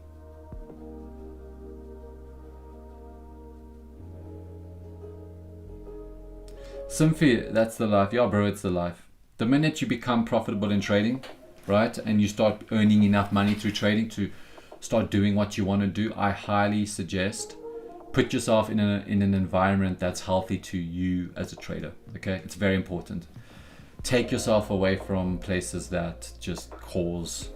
Symphy, that's the life. Yeah, bro, it's the life. The minute you become profitable in trading, right, and you start earning enough money through trading to start doing what you want to do, I highly suggest put yourself in an environment that's healthy to you as a trader. Okay, it's very important. Take yourself away from places that just cause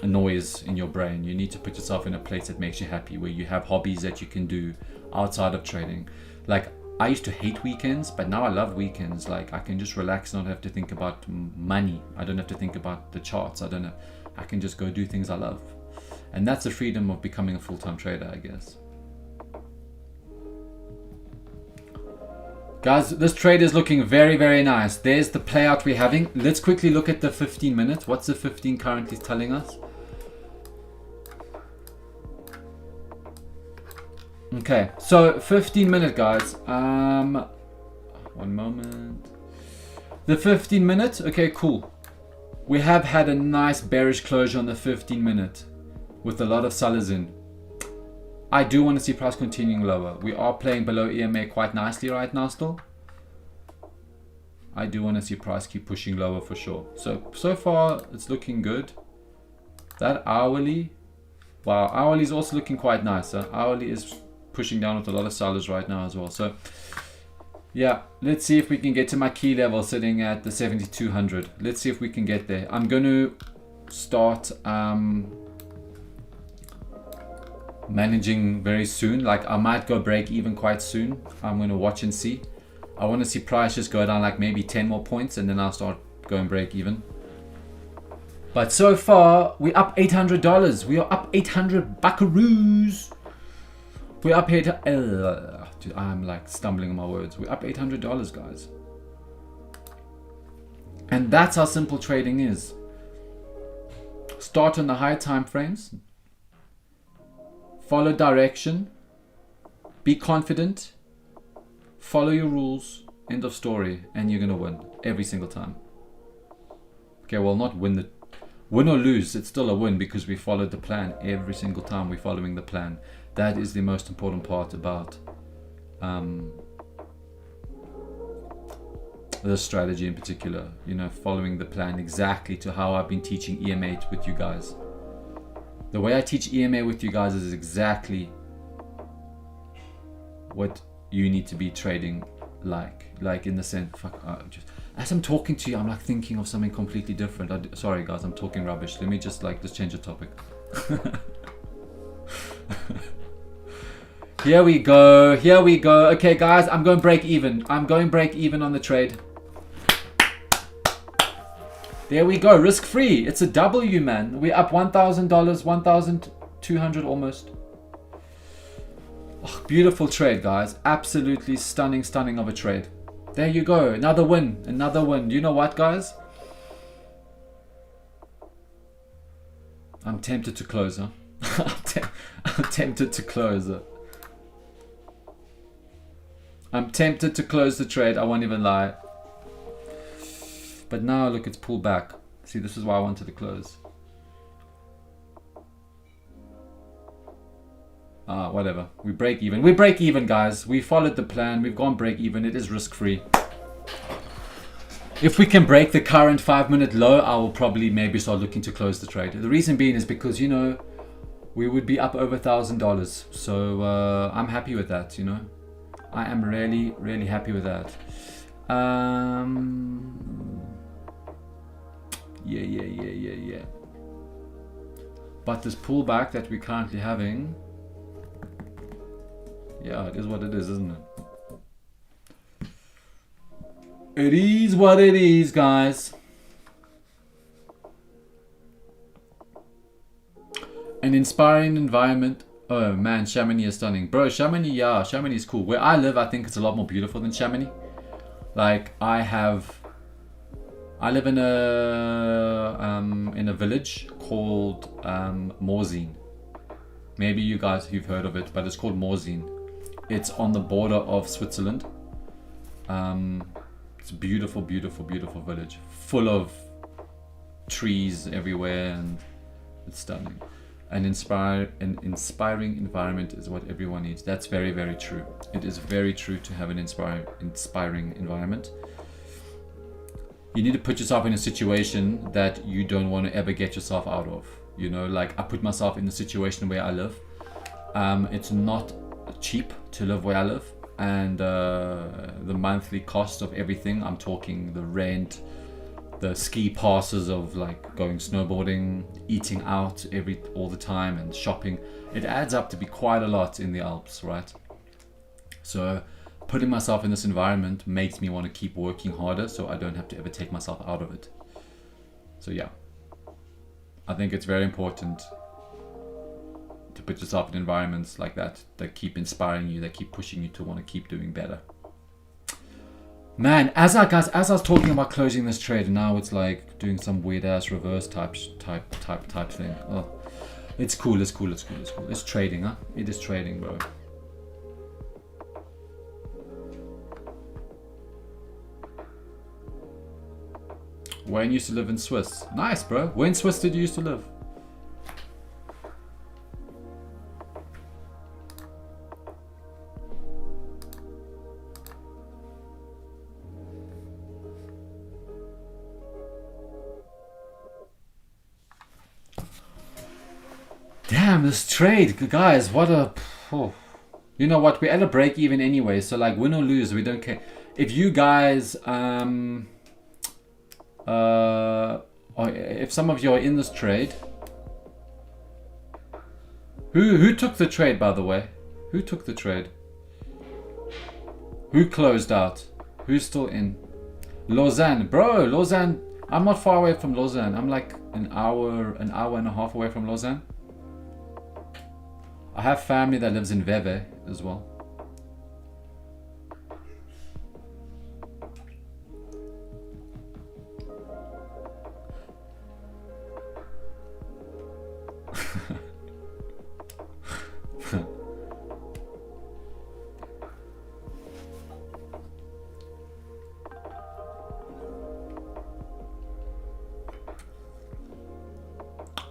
a noise in your brain. You need to put yourself in a place that makes you happy, where you have hobbies that you can do outside of trading. Like, I used to hate weekends, but now I love weekends. Like, I can just relax, not have to think about money. I don't have to think about the charts. I can just go do things I love. And that's the freedom of becoming a full-time trader, I guess. Guys, this trade is looking very, very nice. There's the play out we're having. Let's quickly look at the 15 minutes. What's the 15 currently telling us? Okay, so 15 minute, guys. One moment. The 15 minute, okay, cool. We have had a nice bearish closure on the 15 minute with a lot of sellers in. I do want to see price continuing lower. We are playing below EMA quite nicely right now still. I do want to see price keep pushing lower for sure. So far it's looking good. That hourly, wow, hourly is also looking quite nice. Hourly is pushing down with a lot of sellers right now as well. So yeah, let's see if we can get to my key level sitting at the 7,200. Let's see if we can get there. I'm going to start managing very soon. Like I might go break even quite soon. I'm going to watch and see. I want to see price just go down like maybe 10 more points and then I'll start going break even. But so far we're up $800. We are up 800 buckaroos. We're up here to dude, I'm like stumbling on my words. We're up $800, guys. And that's how simple trading is. Start on the high time frames. Follow direction. Be confident. Follow your rules. End of story. And you're gonna win every single time. Okay, well, not win or lose. It's still a win because we followed the plan every single time. We're following the plan. That is the most important part about the strategy in particular. You know, following the plan exactly to how I've been teaching EMA with you guys. The way I teach EMA with you guys is exactly what you need to be trading like in the sense, as I'm talking to you, I'm like thinking of something completely different. Sorry guys, I'm talking rubbish. Let me just change the topic. Here we go. Okay guys, I'm going break even. I'm going break even on the trade. There we go, risk free. It's a W, man. We're up $1,000, 1,200 almost. Oh, beautiful trade, guys. Absolutely stunning of a trade. There you go, another win. You know what, guys? I'm tempted to close, huh? I'm tempted to close it. I'm tempted to close the trade, I won't even lie. But now look, it's pulled back. See, this is why I wanted to close. Whatever. We break even. We break even, guys. We followed the plan. We've gone break even. It is risk free. If we can break the current 5-minute low, I will probably maybe start looking to close the trade. The reason being is because, you know, we would be up over $1,000. So I'm happy with that, you know. I am really happy with that. Yeah. But this pullback that we're currently having, yeah, it is what it is, isn't it? It is what it is, guys. An inspiring environment. Oh man, Chamonix is stunning. Bro, Chamonix, yeah, Chamonix is cool. Where I live, I think it's a lot more beautiful than Chamonix. Like, I live in a village called Morzine. Maybe you guys have heard of it, but it's called Morzine. It's on the border of Switzerland. It's a beautiful village, full of trees everywhere, and it's stunning. An inspiring environment is what everyone needs. That's very true. It is very true to have an inspiring environment. You need to put yourself in a situation that you don't want to ever get yourself out of. You know, like I put myself in the situation where I live. It's not cheap to live where I live, and the monthly cost of everything, I'm talking the rent, the ski passes of like going snowboarding, eating out all the time, and shopping, it adds up to be quite a lot in the Alps, right? So putting myself in this environment makes me want to keep working harder so I don't have to ever take myself out of it. So yeah, I think it's very important to put yourself in environments like that keep inspiring you, that keep pushing you to want to keep doing better. Man, as I was talking about closing this trade, and now it's like doing some weird ass reverse type thing. Oh, it's cool. It's trading, huh? It is trading, bro. Wayne used to live in Swiss. Nice, bro. Where in Swiss did you used to live? Damn, this trade, guys, what a... Oh. You know what, we're at a break even anyway, so like win or lose, we don't care. If you guys, or if some of you are in this trade, who took the trade, by the way? Who took the trade? Who closed out? Who's still in? Lausanne, bro, Lausanne. I'm not far away from Lausanne. I'm like an hour and a half away from Lausanne. I have family that lives in Vevey as well.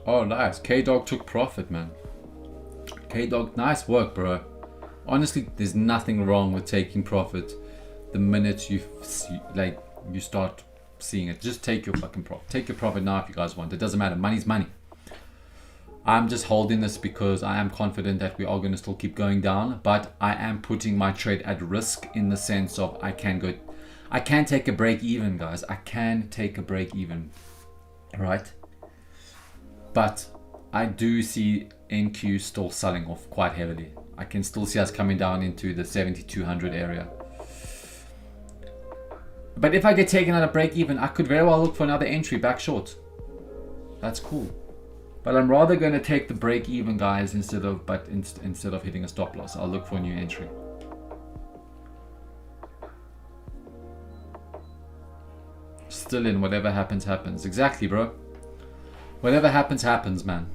Oh, nice. K-Dog took profit, man. K-Dog, nice work, bro. Honestly, there's nothing wrong with taking profit the minute you start seeing it. Just take your fucking profit. Take your profit now if you guys want. It doesn't matter. Money's money. I'm just holding this because I am confident that we are going to still keep going down, but I am putting my trade at risk in the sense of I can take a break even, guys. I can take a break even, right? But I do see NQ still selling off quite heavily. I can still see us coming down into the 7200 area. But if I get taken out of break even, I could very well look for another entry back short. That's cool. But I'm rather going to take the break even, guys, instead of hitting a stop loss. I'll look for a new entry. Still in. Whatever happens, happens. Exactly, bro. Whatever happens, happens, man.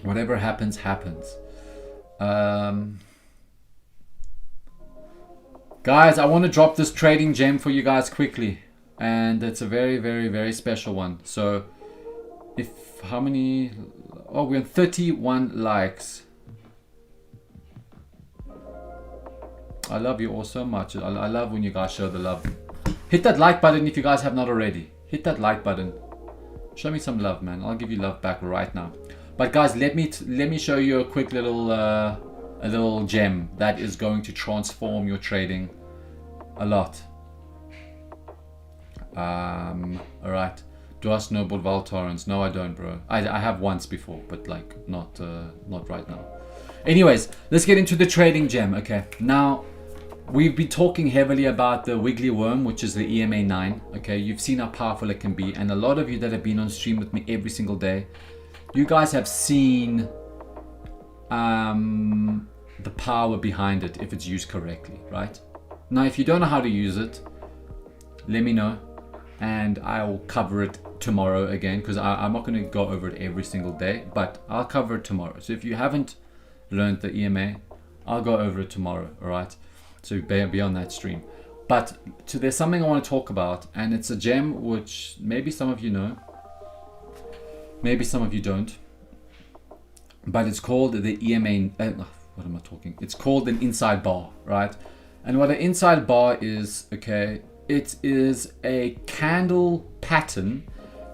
Whatever happens, happens. Guys, I want to drop this trading gem for you guys quickly. And it's a very, very, very special one. So, how many... Oh, we're at 31 likes. I love you all so much. I love when you guys show the love. Hit that like button if you guys have not already. Hit that like button. Show me some love, man. I'll give you love back right now. But guys, let me show you a quick little gem that is going to transform your trading a lot. All right. Do I snowboard vol torrents? No, I don't, bro. I have once before, but like not right now. Anyways, let's get into the trading gem. Okay, now we've been talking heavily about the wiggly worm, which is the EMA 9. Okay, you've seen how powerful it can be, and a lot of you that have been on stream with me every single day, you guys have seen the power behind it if it's used correctly, right? Now, if you don't know how to use it, let me know, and I'll cover it tomorrow again, because I'm not going to go over it every single day, but I'll cover it tomorrow. So if you haven't learned the EMA, I'll go over it tomorrow, all right? So be on that stream. But there's something I want to talk about, and it's a gem which maybe some of you know, maybe some of you don't, but it's called the EMA, what am I talking? It's called an inside bar, right? And what an inside bar is, okay, it is a candle pattern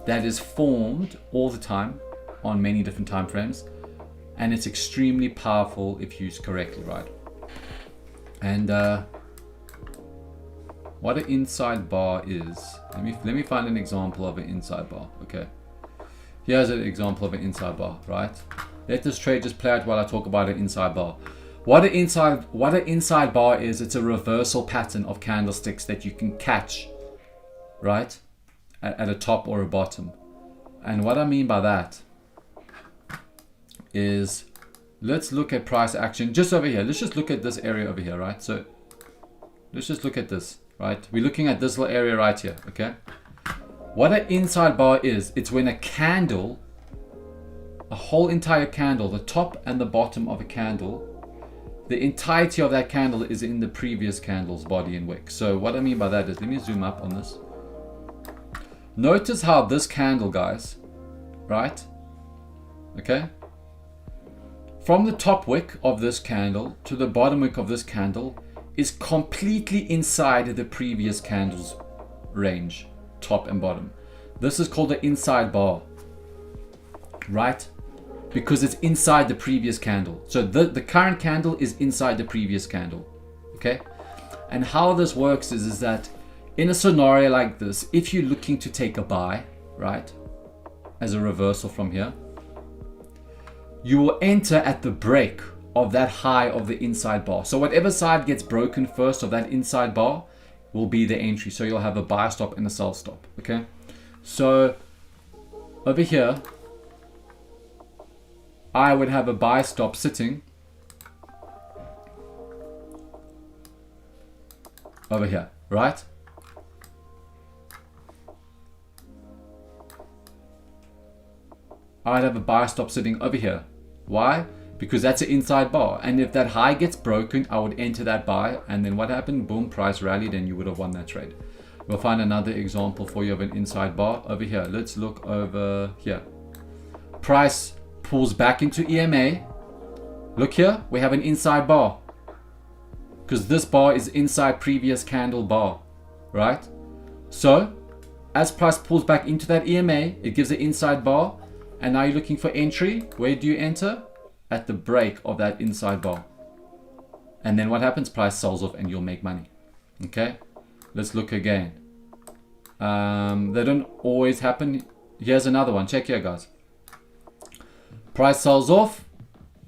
that is formed all the time on many different time frames, and it's extremely powerful if used correctly, right? And what an inside bar is, let me find an example of an inside bar. Okay, here's an example of an inside bar, right? Let this trade just play out while I talk about an inside bar. What an inside bar is, it's a reversal pattern of candlesticks that you can catch, right, at a top or a bottom. And what I mean by that is, let's look at price action just over here. Let's just look at this area over here, right? So let's just look at this, right? We're looking at this little area right here, okay? What an inside bar is, it's when a candle, a whole entire candle, the top and the bottom of a candle, the entirety of that candle is in the previous candle's body and wick. So what I mean by that is, let me zoom up on this. Notice how this candle, guys, right? Okay? From the top wick of this candle to the bottom wick of this candle is completely inside the previous candle's range, top and bottom. This is called the inside bar, right? because it's inside the previous candle. So the current candle is inside the previous candle. Okay? And how this works is that in a scenario like this, if you're looking to take a buy, right, as a reversal from here, you will enter at the break of that high of the inside bar. So whatever side gets broken first of that inside bar will be the entry. So you'll have a buy stop and a sell stop. Okay? So over here, I would have a buy stop sitting over here, right? I'd have a buy stop sitting over here. Why? Because that's an inside bar. And if that high gets broken, I would enter that buy. And then what happened? Boom, price rallied and you would have won that trade. We'll find another example for you of an inside bar over here. Let's look over here. Price pulls back into EMA. Look here, we have an inside bar. Because this bar is inside previous candle bar, right? So, as price pulls back into that EMA, it gives an inside bar. And now you're looking for entry. Where do you enter? At the break of that inside bar. And then what happens? Price sells off and you'll make money. Okay? Let's look again. They don't always happen. Here's another one. Check here, guys. Price sells off.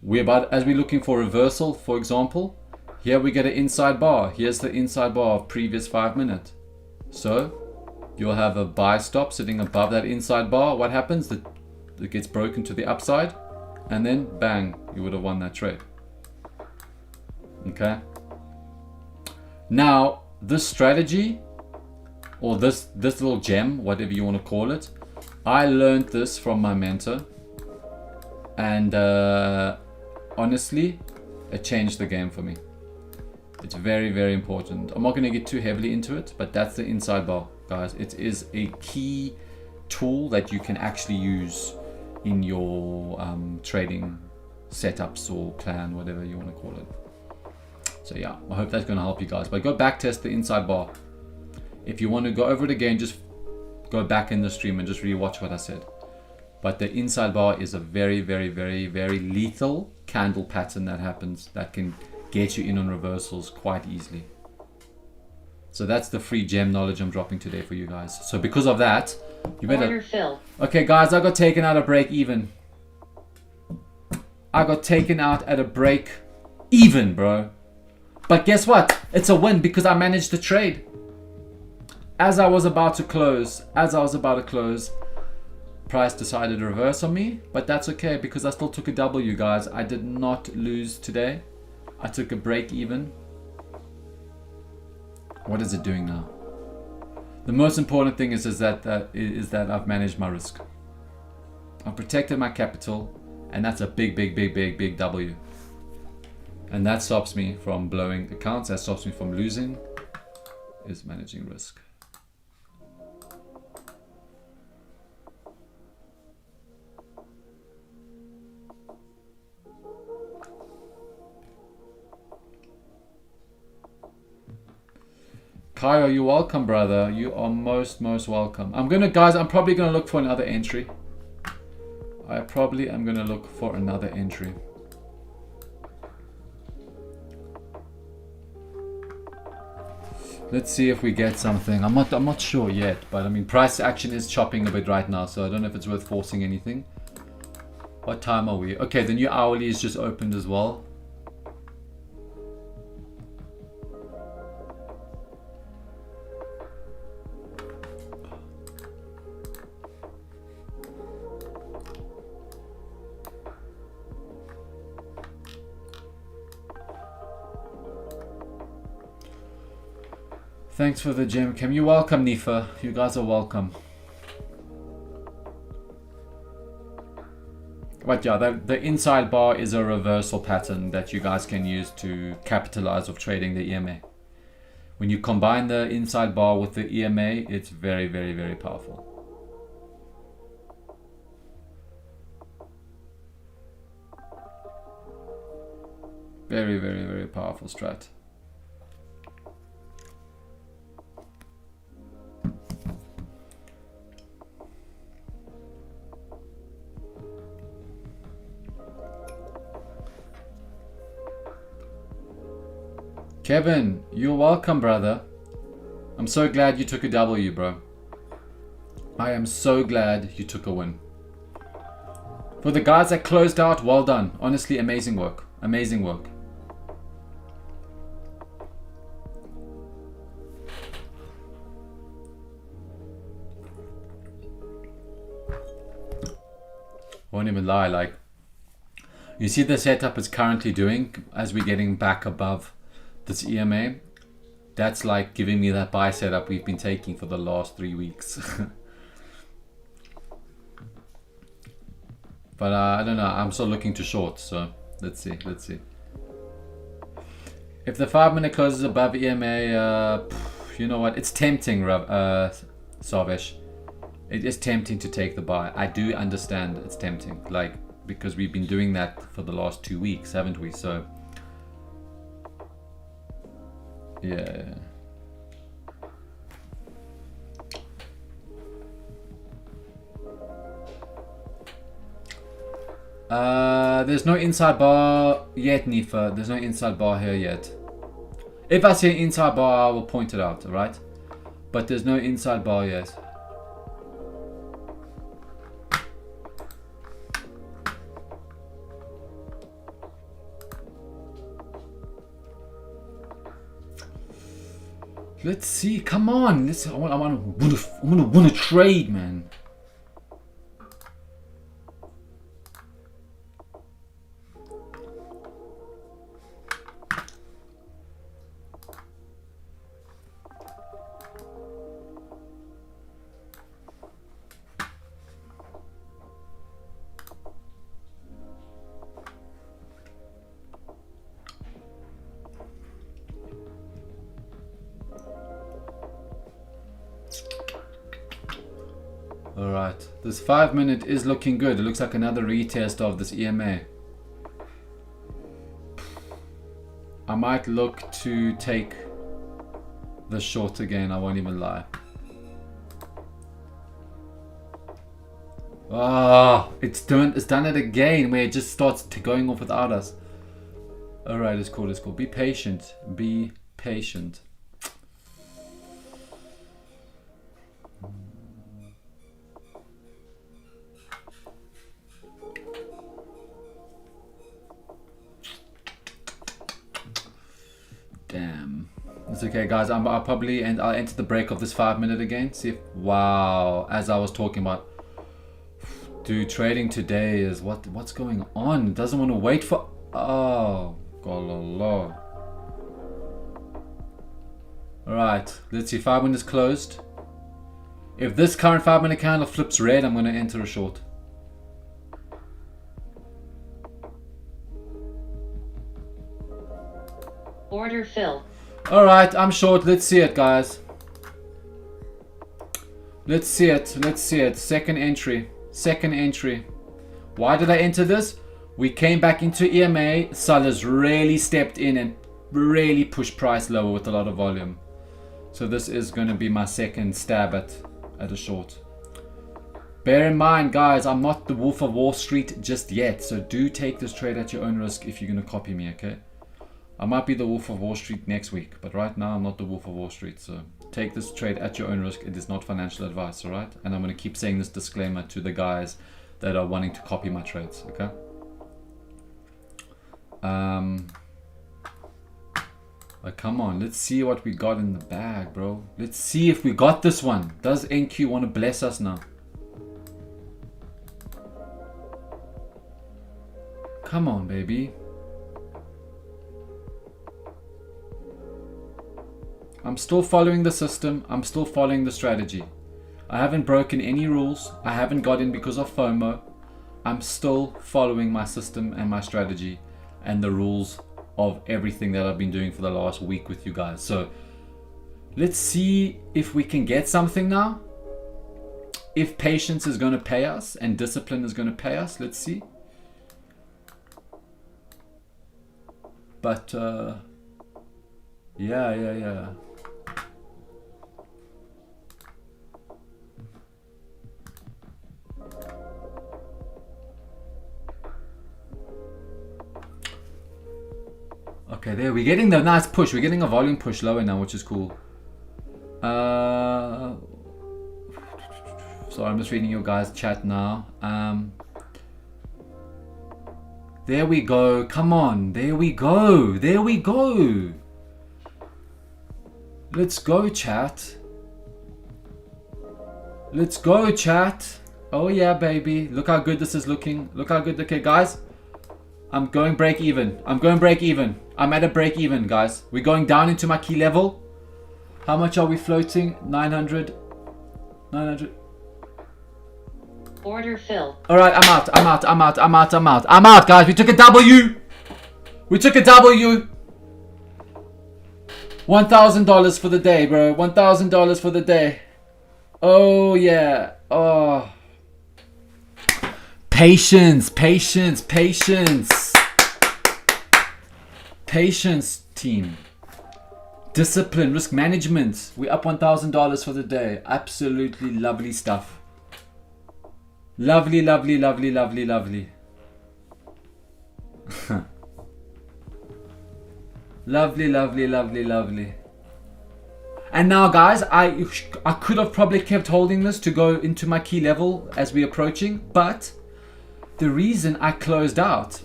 As we're looking for reversal, for example, here we get an inside bar. Here's the inside bar of previous 5 minutes. So you'll have a buy stop sitting above that inside bar. What happens? It gets broken to the upside, and then bang, you would have won that trade. Okay. Now this strategy, or this little gem, whatever you want to call it, I learned this from my mentor, and honestly, it changed the game for me. It's very, very important. I'm not going to get too heavily into it, but that's the inside bar, guys. It is a key tool that you can actually use in your trading setups or plan, whatever you want to call it. So yeah, I hope that's going to help you guys. But go back test the inside bar. If you want to go over it again, just go back in the stream and just rewatch what I said. But the inside bar is a very, very, very, very lethal candle pattern that happens that can get you in on reversals quite easily. So that's the free gem knowledge I'm dropping today for you guys. So because of that, you better... Order fill. Okay, guys, I got taken out of break even. I got taken out at a break even, bro. But guess what? It's a win because I managed the trade. As I was about to close, price decided to reverse on me, but that's okay because I still took a W, guys. I did not lose today. I took a break even. What is it doing now? The most important thing is that I've managed my risk. I've protected my capital, and that's a big, big, big, big, big W. And that stops me from blowing accounts. That stops me from losing. Is managing risk. Kyle, you're welcome, brother. You are most welcome. I'm probably gonna look for another entry. I probably am gonna look for another entry. Let's see if we get something. I'm not sure yet, but I mean, price action is chopping a bit right now, so I don't know if it's worth forcing anything. What time are we? Okay, the new hourly is just opened as well. Thanks for the gem, Kim. You're welcome, Nifa. You guys are welcome. But yeah, the inside bar is a reversal pattern that you guys can use to capitalize of trading the EMA. When you combine the inside bar with the EMA, it's very, very, very powerful. Very, very, very powerful strat. Kevin, you're welcome, brother. I'm so glad you took a W, bro. I am so glad you took a win. For the guys that closed out, well done. Honestly, amazing work. Amazing work. Won't even lie, like, you see the setup it's currently doing as we're getting back above this EMA? That's like giving me that buy setup we've been taking for the last 3 weeks. But I don't know, I'm still looking to short, so let's see. If the 5 minute closes above EMA, you know what, it's tempting, Sarvesh. It is tempting to take the buy. I do understand it's tempting, like, because we've been doing that for the last 2 weeks, haven't we? So yeah. There's no inside bar yet, Nifa. There's no inside bar here yet. If I see an inside bar, I will point it out, alright? But there's no inside bar yet. Let's see. Come on. I want to win a trade, man. Alright, this 5 minute is looking good. It looks like another retest of this EMA. I might look to take the short again, I won't even lie. Ah, it's done it again where it just starts going off without us. Alright, it's cool. Be patient. Be patient. Damn. It's okay, guys. I'll probably I'll enter the break of this 5 minute again. See if, wow, as I was talking about, dude, trading today is what's going on? It doesn't want to wait for, oh god. Alright, let's see. 5 minutes closed. If this current 5 minute candle flips red, I'm going to enter a short. Order fill. Alright, I'm short. Let's see it, guys. Let's see it. Second entry. Why did I enter this? We came back into EMA. Sellers really stepped in and really pushed price lower with a lot of volume. So this is going to be my second stab at a short. Bear in mind, guys, I'm not the Wolf of Wall Street just yet. So do take this trade at your own risk if you're going to copy me, okay? I might be the Wolf of Wall Street next week, but right now I'm not the Wolf of Wall Street. So take this trade at your own risk. It is not financial advice, alright? And I'm going to keep saying this disclaimer to the guys that are wanting to copy my trades, okay? But come on, let's see what we got in the bag, bro. Let's see if we got this one. Does NQ want to bless us now? Come on, baby. I'm still following the system. I'm still following the strategy. I haven't broken any rules. I haven't got in because of FOMO. I'm still following my system and my strategy and the rules of everything that I've been doing for the last week with you guys. So let's see if we can get something now. If patience is going to pay us and discipline is going to pay us, let's see. But yeah. Okay, there we're getting the nice push. We're getting a volume push lower now, which is cool. Sorry, I'm just reading your guys' chat now. There we go. Come on. There we go. There we go. Let's go, chat. Let's go, chat. Oh yeah, baby. Look how good this is looking. Look how good. Okay, guys. I'm going break even. I'm going break even. I'm at a break even, guys. We're going down into my key level. How much are we floating? 900. 900. Order filled. Alright, I'm out. I'm out. I'm out. I'm out. I'm out. I'm out, guys. We took a W. We took a W. $1,000 for the day, bro. $1,000 for the day. Oh, yeah. Oh. Patience. Patience. Patience. Patience, team. Discipline, risk management. We're up $1,000 for the day. Absolutely lovely stuff. Lovely, lovely, lovely, lovely, lovely. Lovely, lovely, lovely, lovely. And now, guys, I could have probably kept holding this to go into my key level as we're approaching, but the reason I closed out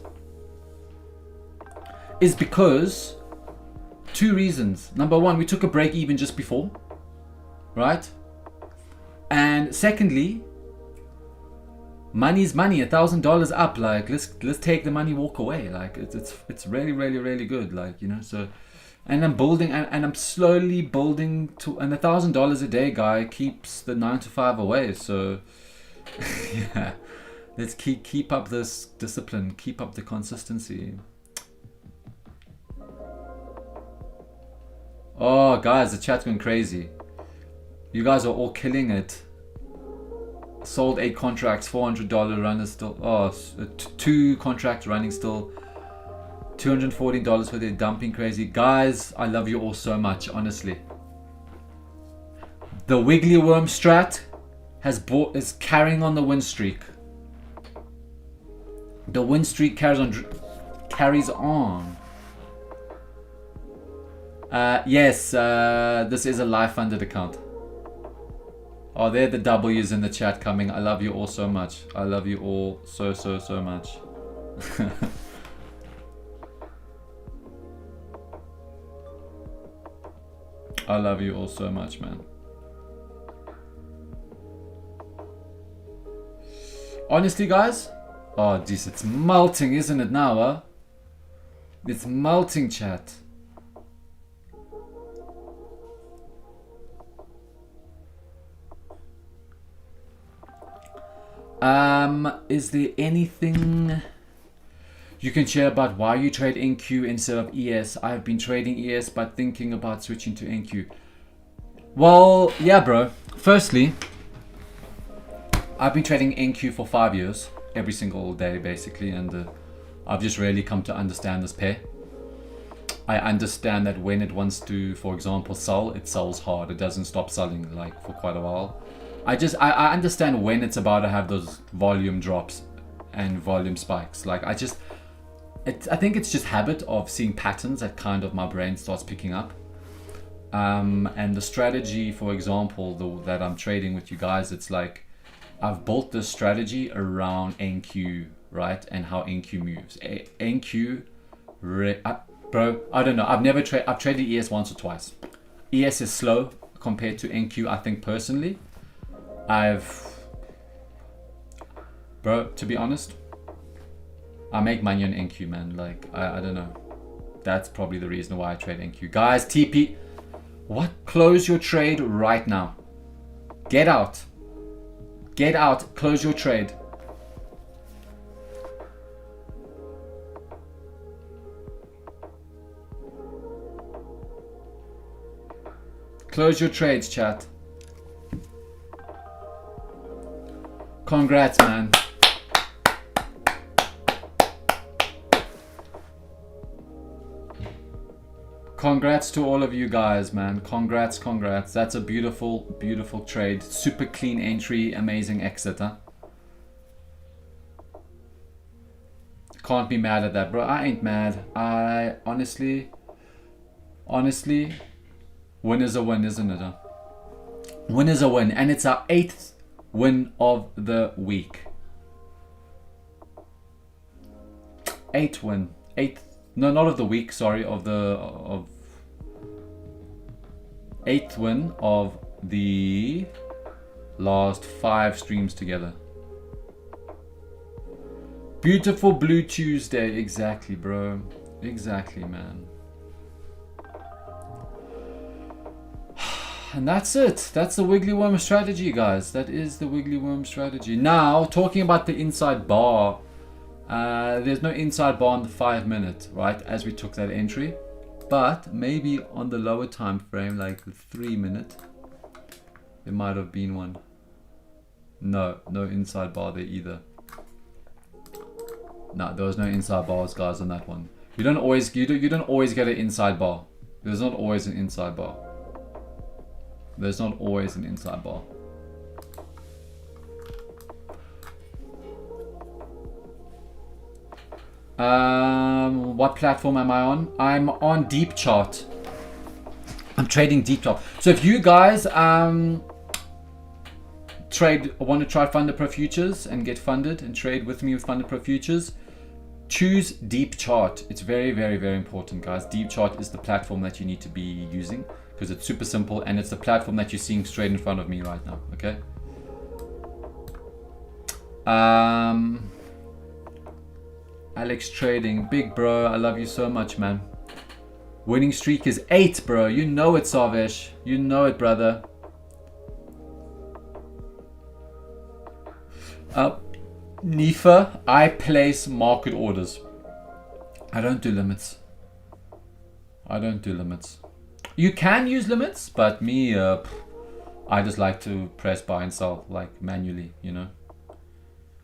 is because two reasons. Number one, we took a break even just before, right? And secondly, money's money. $1,000 up. Like let's take the money, walk away. Like it's really, really, really good. Like, you know. So, and I'm building and I'm slowly building to. And $1,000 a day, guy, keeps the 9 to 5 away. So yeah, let's keep up this discipline. Keep up the consistency. Oh, guys, the chat's going crazy. You guys are all killing it. Sold 8 contracts, $400 run is still. Oh, 2 contracts running still. $214 for their dumping crazy. Guys, I love you all so much, honestly. The Wiggly Worm strat is carrying on the win streak. The win streak carries on. Yes, this is a live funded account. Oh, there are the W's in the chat coming. I love you all so much. I love you all so much. I love you all so much, man. Honestly, guys. Oh, jeez, it's melting, isn't it now, huh? It's melting, chat. Is there anything you can share about why you trade NQ instead of ES? I've been trading ES but thinking about switching to NQ. Well, yeah, bro. Firstly, I've been trading NQ for 5 years, every single day basically, and I've just really come to understand this pair. I understand that when it wants to, for example, sell, it sells hard. It doesn't stop selling like for quite a while. I understand when it's about to have those volume drops and volume spikes. Like I think it's just habit of seeing patterns that kind of my brain starts picking up. And the strategy, for example, that I'm trading with you guys, it's like I've built this strategy around NQ, right? And how NQ moves. NQ, bro, I don't know. I've traded ES once or twice. ES is slow compared to NQ, I think personally. Bro, to be honest, I make money on NQ, man. Like, I don't know. That's probably the reason why I trade NQ. Guys, TP, what? Close your trade right now. Get out. Get out. Close your trade. Close your trades, chat. Congrats, man. Congrats to all of you guys, man. Congrats. That's a beautiful, beautiful trade. Super clean entry, amazing exit, huh? Can't be mad at that, bro. I ain't mad. I honestly, win is a win, isn't it? Huh? Win is a win, and it's our 8th win of the week. 8th win. 8th. No, not of the week. Sorry, of 8th win of the last 5 streams together. Beautiful Blue Tuesday. Exactly, bro. Exactly, man. And that's it. That's the Wiggly Worm strategy, guys. That is the Wiggly Worm strategy. Now, talking about the inside bar. There's no inside bar on the 5 minute, right? As we took that entry. But maybe on the lower time frame, like the 3 minute, there might have been one. No inside bar there either. No, there was no inside bars, guys, on that one. You don't always get an inside bar. There's not always an inside bar. There's not always an inside bar. What platform am I on? I'm on Deep Chart. I'm trading Deep Chart. So if you guys want to try Funded Pro Futures and get funded and trade with me with Funded Pro Futures, choose Deep Chart. It's very, very, very important, guys. Deep Chart is the platform that you need to be using because it's super simple and it's the platform that you're seeing straight in front of me right now. Okay. Alex Trading, big bro, I love you so much, man. Winning streak is 8, bro. You know it, Sarvesh. You know it, brother. Nifa, I place market orders. I don't do limits. I don't do limits. You can use limits, but me, I just like to press buy and sell, like manually, you know.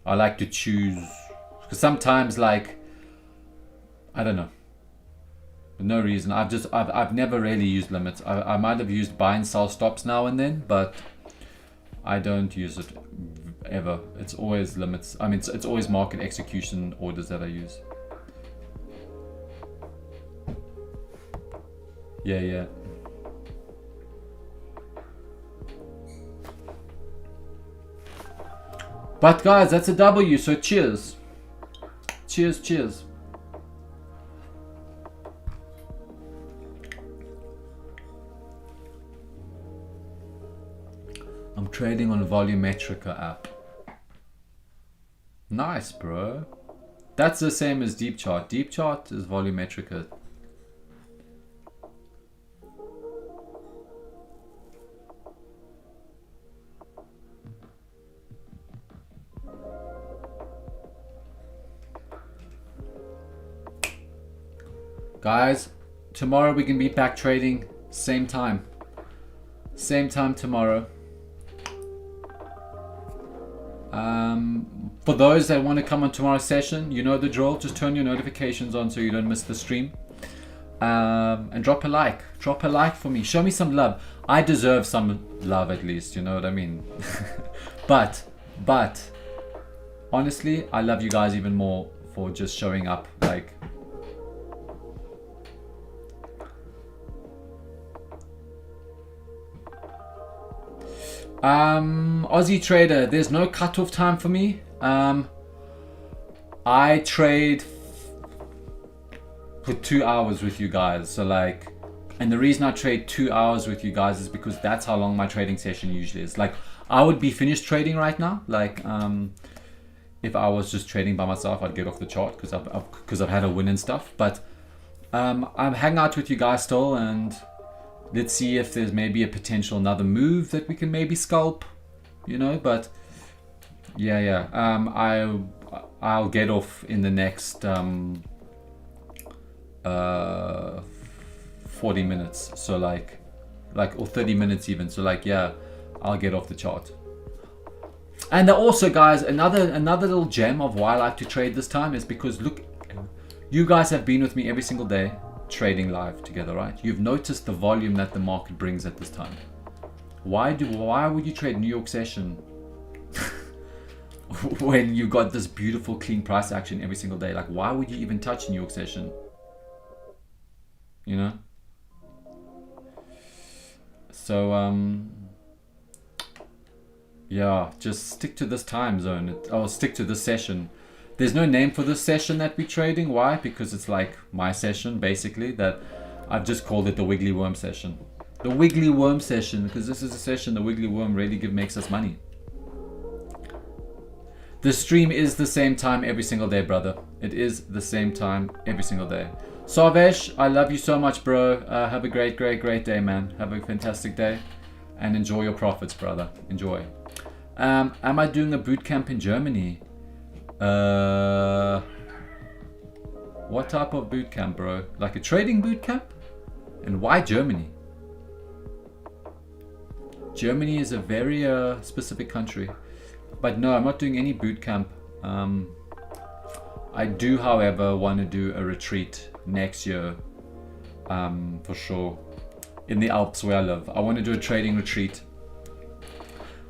I like to choose. Because sometimes, like, I don't know, for no reason. I've never really used limits. I might have used buy and sell stops now and then, but I don't use it ever. It's always limits. I mean, it's always market execution orders that I use. Yeah. But guys, that's a W, so cheers. Cheers. I'm trading on Volumetrica app. Nice, bro. That's the same as Deep Chart. Deep Chart is Volumetrica. Guys, tomorrow we can be back trading, same time. Same time tomorrow. For those that want to come on tomorrow's session, you know the drill. Just turn your notifications on so you don't miss the stream. And drop a like. Drop a like for me. Show me some love. I deserve some love at least, you know what I mean? But, honestly, I love you guys even more for just showing up, like... Aussie Trader, there's no cutoff time for me. I trade for 2 hours with you guys. So like, and the reason I trade 2 hours with you guys is because that's how long my trading session usually is. Like, I would be finished trading right now. Like, if I was just trading by myself, I'd get off the chart because I've had a win and stuff. But I'm hanging out with you guys still, and let's see if there's maybe a potential another move that we can maybe scalp, you know. But yeah. I'll get off in the next 40 minutes. So like or 30 minutes even. So like, yeah, I'll get off the chart. And also, guys, another little gem of why I like to trade this time is because look, you guys have been with me every single day trading live together, right? You've noticed the volume that the market brings at this time. Why would you trade New York session when you got this beautiful clean price action every single day? Like, why would you even touch New York session? You know? So yeah, just stick to this time zone, or stick to this session. There's no name for this session that we're trading. Why? Because it's like my session, basically, that I've just called it the Wiggly Worm session. The Wiggly Worm session, because this is a session the Wiggly Worm really makes us money. The stream is the same time every single day, brother. It is the same time every single day. Sarvesh, I love you so much, bro. Have a great day, man. Have a fantastic day. And enjoy your profits, brother. Enjoy. Am I doing a boot camp in Germany? What type of boot camp, bro? Like a trading boot camp? And why Germany? Germany is a very specific country. But no, I'm not doing any boot camp. I do, however, want to do a retreat next year, for sure, in the Alps where I live. I want to do a trading retreat.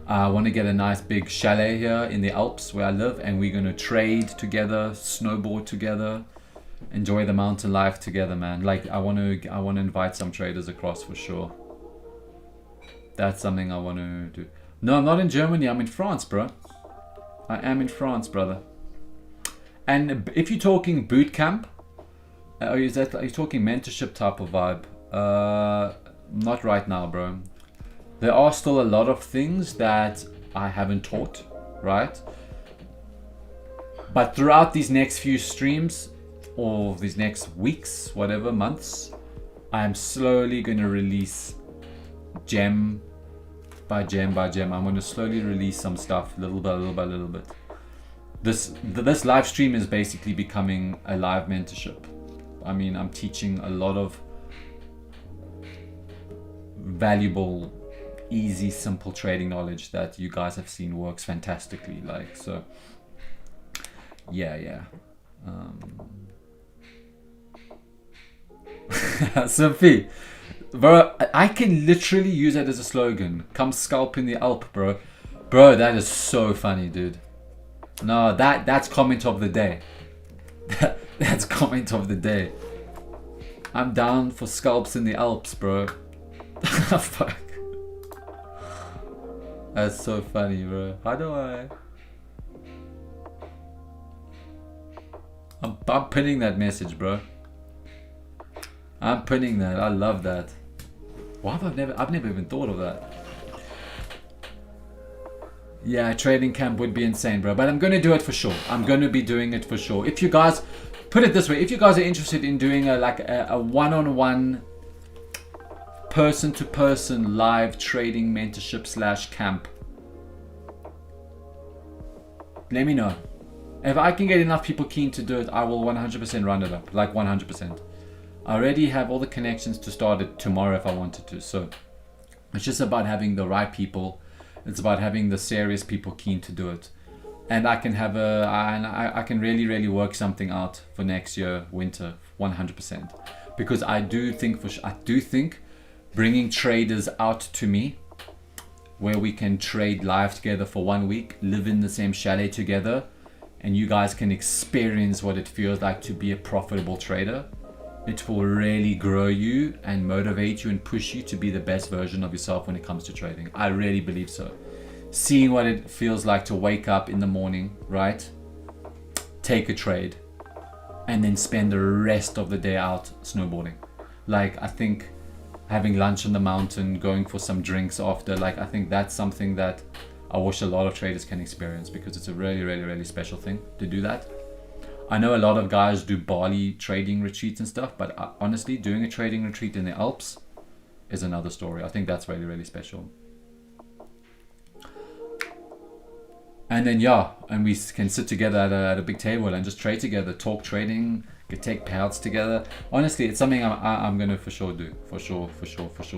I want to get a nice big chalet here in the Alps where I live, and we're going to trade together, snowboard together, enjoy the mountain life together, man. Like, I want to invite some traders across for sure. That's something I want to do. No, I'm not in Germany. I'm in France, bro. I am in France, brother. And if you're talking boot camp, are you talking mentorship type of vibe? Not right now, bro. There are still a lot of things that I haven't taught, right? But throughout these next few streams, or these next weeks, whatever, months, I'm slowly going to release gem by gem by gem. I'm going to slowly release some stuff, little by little bit. This live stream is basically becoming a live mentorship. I mean, I'm teaching a lot of valuable, easy, simple trading knowledge that you guys have seen works fantastically. Like, so yeah. Sophie, bro, I can literally use that as a slogan. Come scalp in the Alp, bro. Bro, that is so funny, dude. No, that's comment of the day. That's comment of the day. I'm down for scalps in the Alps, bro. Fuck. That's so funny, bro. How do I? I'm pinning that message, bro. I'm pinning that. I love that. Why have I've never even thought of that. Yeah, a trading camp would be insane, bro. But I'm going to do it for sure. I'm going to be doing it for sure. If you guys, put it this way, if you guys are interested in doing a one-on-one, person-to-person live trading mentorship / camp, let me know. If I can get enough people keen to do it, I will 100% run it up. Like 100%. I already have all the connections to start it tomorrow if I wanted to. So it's just about having the right people. It's about having the serious people keen to do it. And I can have I can really work something out for next year, winter, 100%. Because I do think bringing traders out to me, where we can trade live together for 1 week, live in the same chalet together, and you guys can experience what it feels like to be a profitable trader. It will really grow you and motivate you and push you to be the best version of yourself when it comes to trading. I really believe so. Seeing what it feels like to wake up in the morning, right? Take a trade and then spend the rest of the day out snowboarding. Like, I think having lunch on the mountain, going for some drinks after, like, I think that's something that I wish a lot of traders can experience, because it's a really special thing to do that. I know a lot of guys do Bali trading retreats and stuff, but honestly, doing a trading retreat in the Alps is another story. I think that's really special. And then and we can sit together at a big table and just trade together, talk trading, take payouts together. Honestly, it's something I'm gonna for sure do, for sure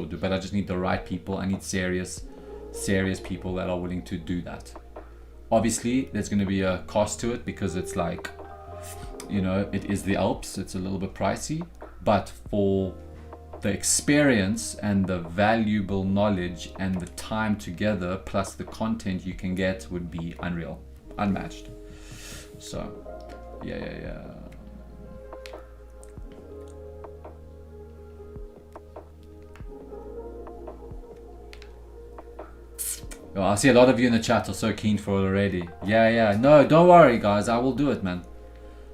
do. But I just need the right people. I need serious people that are willing to do that. Obviously, there's gonna be a cost to it, because it's like, you know, it is the Alps. It's a little bit pricey, but for the experience and the valuable knowledge and the time together, plus the content you can get, would be unreal. unmatched. So, yeah. Oh, I see a lot of you in the chat are so keen for it already. Yeah. No, don't worry, guys. I will do it, man.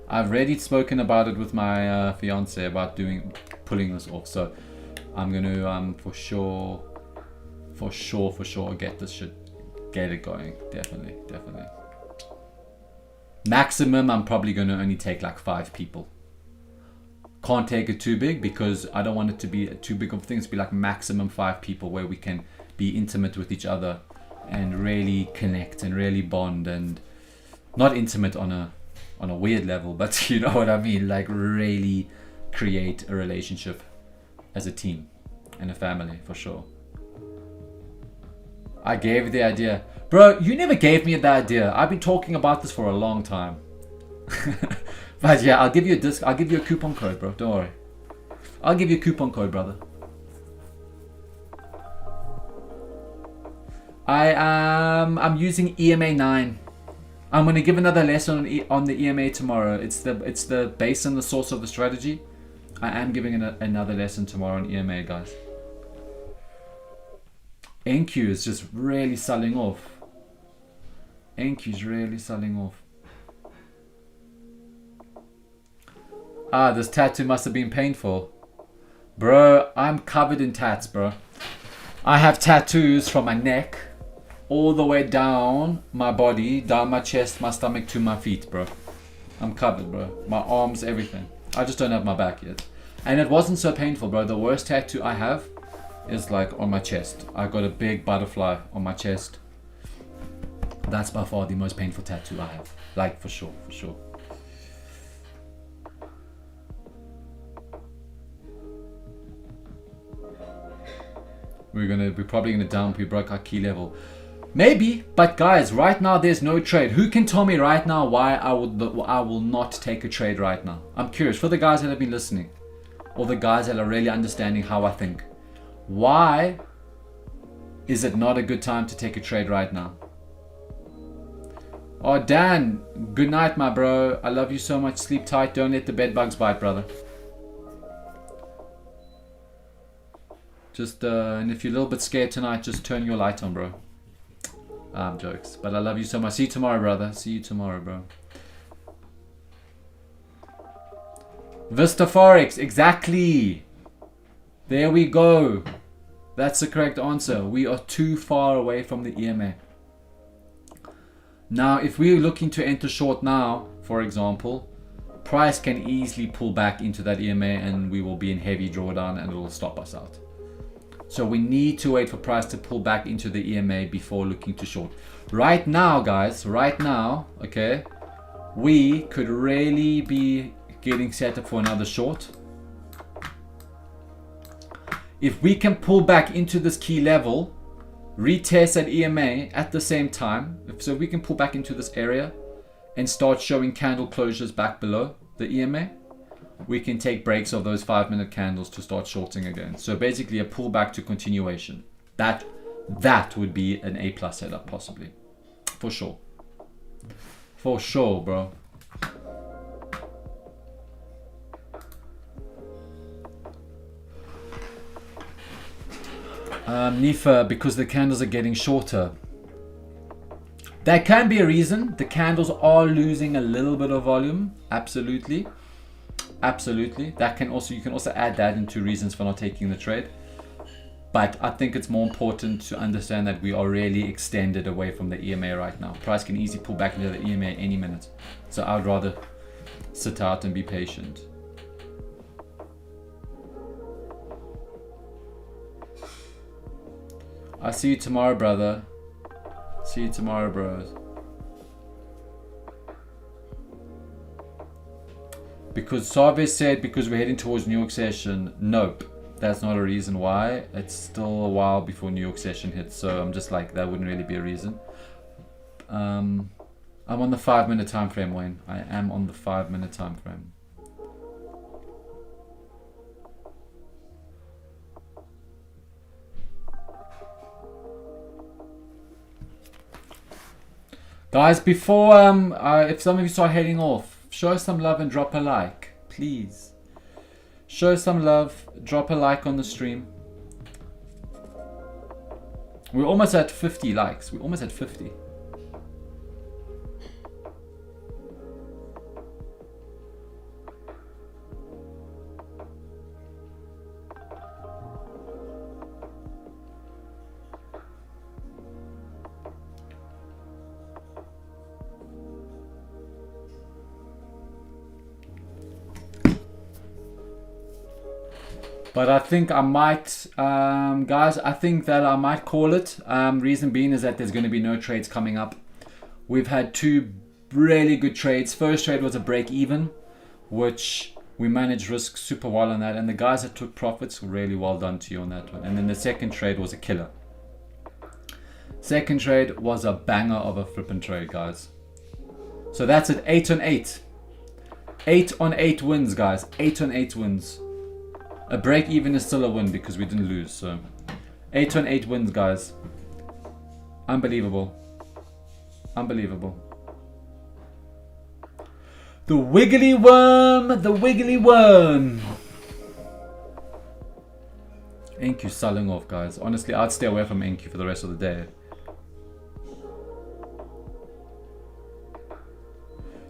I've already spoken about it with my fiance about pulling this off. So I'm gonna for sure get this shit, get it going. Definitely. Maximum, I'm probably gonna only take like 5 people. Can't take it too big because I don't want it to be too big of a thing. It's be like maximum 5 people where we can be intimate with each other and really connect and really bond, and not intimate on a weird level, but you know what I mean, like really create a relationship as a team and a family for sure. I gave you the idea. Bro, you never gave me the idea. I've been talking about this for a long time. But yeah, I'll give you a disc. I'll give you a coupon code, bro. Don't worry. I'll give you a coupon code, brother. I'm using EMA 9. I'm gonna give another lesson on the EMA tomorrow. It's the base and the source of the strategy. I am giving another lesson tomorrow on EMA, guys. NQ is just really selling off. NQ is really selling off. Ah, this tattoo must have been painful. Bro, I'm covered in tats, bro. I have tattoos from my neck all the way down my body, down my chest, my stomach to my feet, bro. I'm covered, bro. My arms, everything. I just don't have my back yet. And it wasn't so painful, bro. The worst tattoo I have is like on my chest. I got a big butterfly on my chest. That's by far the most painful tattoo I have. Like, for sure. We're probably gonna dump. We broke our key level. Maybe, but guys, right now there's no trade. Who can tell me right now why I will not take a trade right now? I'm curious for the guys that have been listening, or the guys that are really understanding how I think. Why is it not a good time to take a trade right now? Oh, Dan, good night, my bro. I love you so much. Sleep tight. Don't let the bed bugs bite, brother. Just and if you're a little bit scared tonight, just turn your light on, bro. Jokes, but I love you so much. See you tomorrow, brother. See you tomorrow, bro. Vista Forex, exactly. There we go. That's the correct answer. We are too far away from the EMA. Now, if we're looking to enter short now, for example, price can easily pull back into that EMA and we will be in heavy drawdown and it will stop us out. So we need to wait for price to pull back into the EMA before looking to short. Right now, guys, okay, we could really be getting set up for another short. If we can pull back into this key level, retest at EMA at the same time, so we can pull back into this area and start showing candle closures back below the EMA, we can take breaks of those 5-minute candles to start shorting again. So basically a pullback to continuation. That would be an A+ setup possibly. For sure. For sure, bro. Nifa, because the candles are getting shorter. That can be a reason. The candles are losing a little bit of volume. Absolutely. That can also, you can also add that into reasons for not taking the trade. But I think it's more important to understand that we are really extended away from the EMA right now. Price can easily pull back into the EMA any minute. So I would rather sit out and be patient. I'll see you tomorrow, brother. See you tomorrow, bros. Because Sorbet said because we're heading towards New York session. Nope, that's not a reason why. It's still a while before New York session hits, so I'm just like, that wouldn't really be a reason. I'm on the 5-minute time frame, Wayne. I am on the 5-minute time frame. Guys, before if some of you start heading off, show some love and drop a like, please. Show some love, drop a like on the stream. We're almost at 50 likes. We're almost at 50. But I think I might, guys, I think that I might call it. Reason being is that there's going to be no trades coming up. We've had two really good trades. First trade was a break even, which we managed risk super well on that. And the guys that took profits, really well done to you on that one. And then the second trade was a killer. Second trade was a banger of a flipping trade, guys. So that's it, 8 on 8. 8 on 8 wins, guys. 8 on 8 wins. A break even is still a win because we didn't lose. So 8 on 8 wins, guys. Unbelievable. Unbelievable. The wiggly worm. The wiggly worm. Enq selling off, guys. Honestly, I'd stay away from Enq for the rest of the day.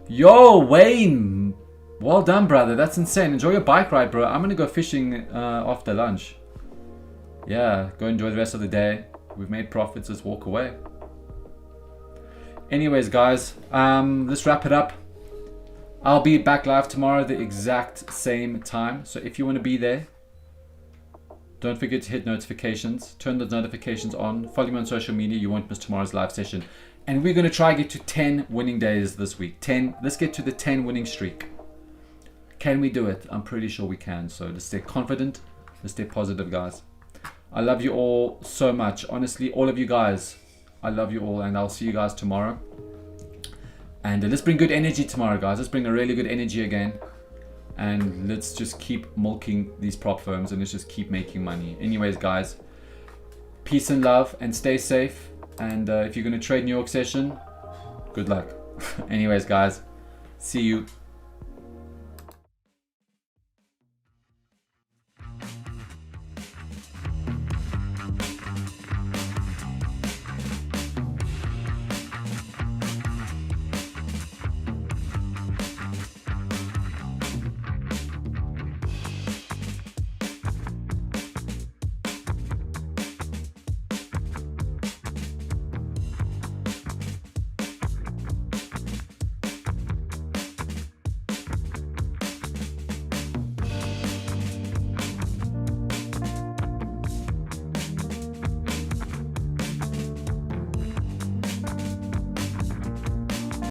Yo, Wayne. Well done, brother. That's insane. Enjoy your bike ride, bro. I'm gonna go fishing after lunch. Yeah, go enjoy the rest of the day. We've made profits. Let's walk away. Anyways, guys, let's wrap it up. I'll be back live tomorrow the exact same time. So if you want to be there, don't forget to hit notifications. Turn those notifications on. Follow me on social media. You won't miss tomorrow's live session. And we're going to try to get to 10 winning days this week. 10. Let's get to the 10 winning streak. Can we do it? I'm pretty sure we can. So let's stay confident. Let's stay positive, guys. I love you all so much. Honestly, all of you guys. I love you all. And I'll see you guys tomorrow. And let's bring good energy tomorrow, guys. Let's bring a really good energy again. And let's just keep milking these prop firms. And let's just keep making money. Anyways, guys. Peace and love. And stay safe. And if you're going to trade New York session, good luck. Anyways, guys. See you.